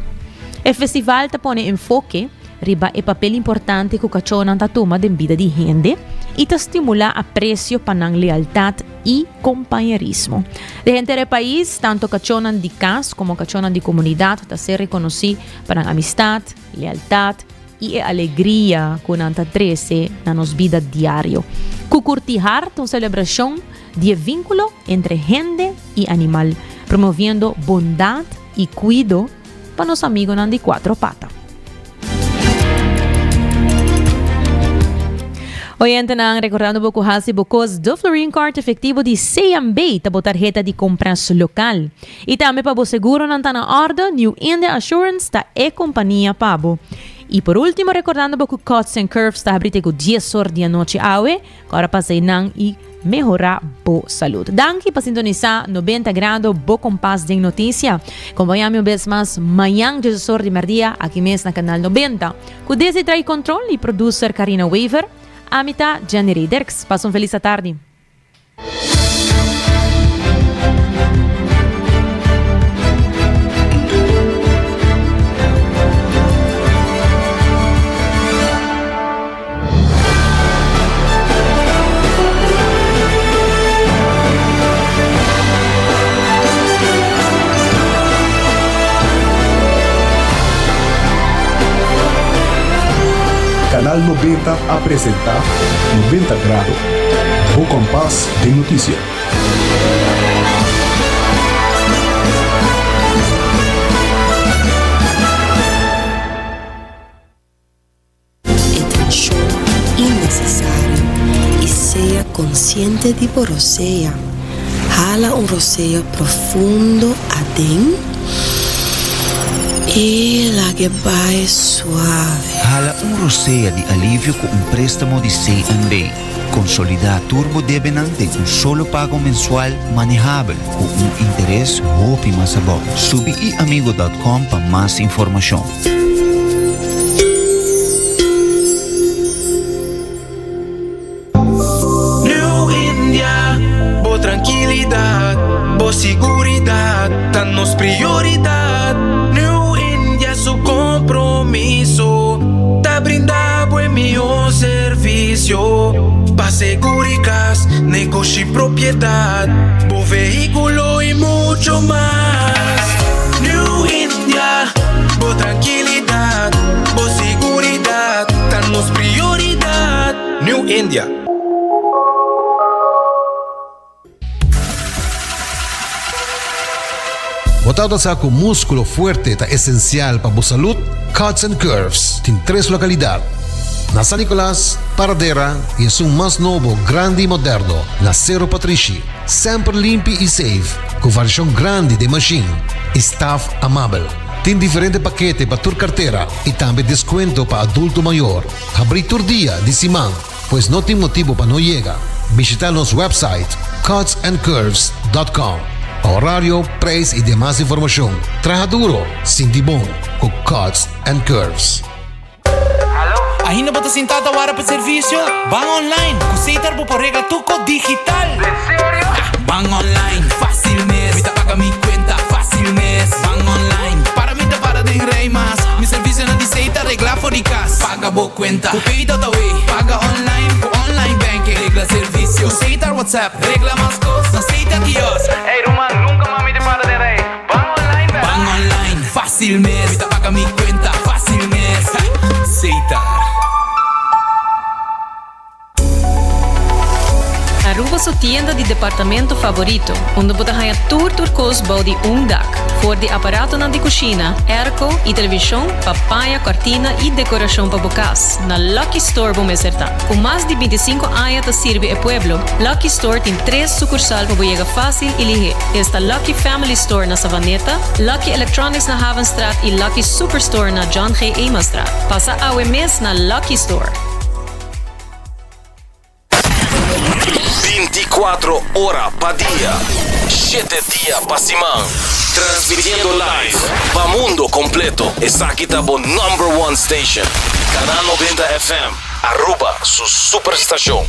O festival te põe enfoque riba e papel importante que o Kachonan ta toma de vida de gente e te estimula aprecio para a lealdade e companheirismo. De gente do país, tanto Kachonan de casa como Kachonan de comunidade te ser reconhecido para a amistade, lealdade e a alegria que nanta trece na nossa vida diária. Kukurtihar é uma celebração de vínculo entre gente e animal, promovendo bondade e cuidado para nossos amigos de 4 patas. Oyente recordando um pouco hasi bocos do Florine Card efetivo de CMB tabo tarjeta de compras local. E também para o seguro não está na ordem, New India Assurance está e companhia pabo. E por último, recordando que Cuts and Curves está abrindo com 10 horas de noite awe, agora passei nang e melhorar boa saúde. Danke para sintonizar 90 graus, boa compás de notícia. Acompanhame uma vez mais amanhã, 10 horas de merdia, aqui mesmo na canal 90. Com desse trai control e producer Karina Weaver, Amita Jenny Derks. Passa feliz tarde. Canal 90 apresenta 90 grados. O compás de notícia. Entre um choro innecessário e Antes de rocear, jala un roceo profundo adentro y la que va suave. Hala un rocea de alivio con un préstamo de C&B. Consolida Turbo Debenante de un solo pago mensual manejable con un interés hopi más bajo. Sube amigo.com para más información. New India, bo tranquilidad, bo seguridad, danos prioridad. New India su compromiso, te brinda buen mejor servicio. Pa' seguricas, negocio y propiedad, bo vehículo y mucho más. New India, bo tranquilidad, bo seguridad, danos prioridad. New India. Botado sa com músculo fuerte ta esencial para a salud, Cuts and Curves tem 3 localidades. Na San Nicolás, Paradera e é um mais novo, grande e moderno, na Cerro Patrici. Sempre limpo e safe, com variação grande de machine e staff amável. Tem diferentes paquetes para tua carteira e também desconto para adulto maior. Abrir todo dia de semana, pois não tem motivo para não chegar. Visitar nosso website cutsandcurves.com. Horário, preço e demais informação. Traja duro, sinti bom, com Cuts and Curves. Ainda bota sentada para o serviço? Van online, aceitar por regra tuco digital. ¿En serio? Van online, fácil mes. Me paga mi cuenta, fácil mes. Van online, para mí te para de rey más. Mi servicio no dice regla fóricas. Paga bo cuenta, pedido da way. Paga online, online banking. Regla servicio, aceitar WhatsApp. Regla más cosas, aceita Dios. Hey Roman, nunca mami te para de rey. Van online, van online, fácil mes. Me paga mi cuenta, fácil mes. Aceitar. Aruba su tienda de departamento favorito, onde você ganha turcos body dak, for de aparato na de cozinha, airco e televisão, papaya, cortina e decoração para bocas. Na Lucky Store vamos acertar. Com mais de 25 anos de servir o pueblo, Lucky Store tem 3 sucursal para chegar fácil e ligeiro. Está Lucky Family Store na Savaneta, Lucky Electronics na Havenstraat e Lucky Superstore na John G. Emastraat. Passa a mes na Lucky Store. 24 horas pa día, 7 días pa semana, transmitiendo live pa mundo completo. Esa aquí está por #1 station, Canal 90 FM, Aruba, su superestación.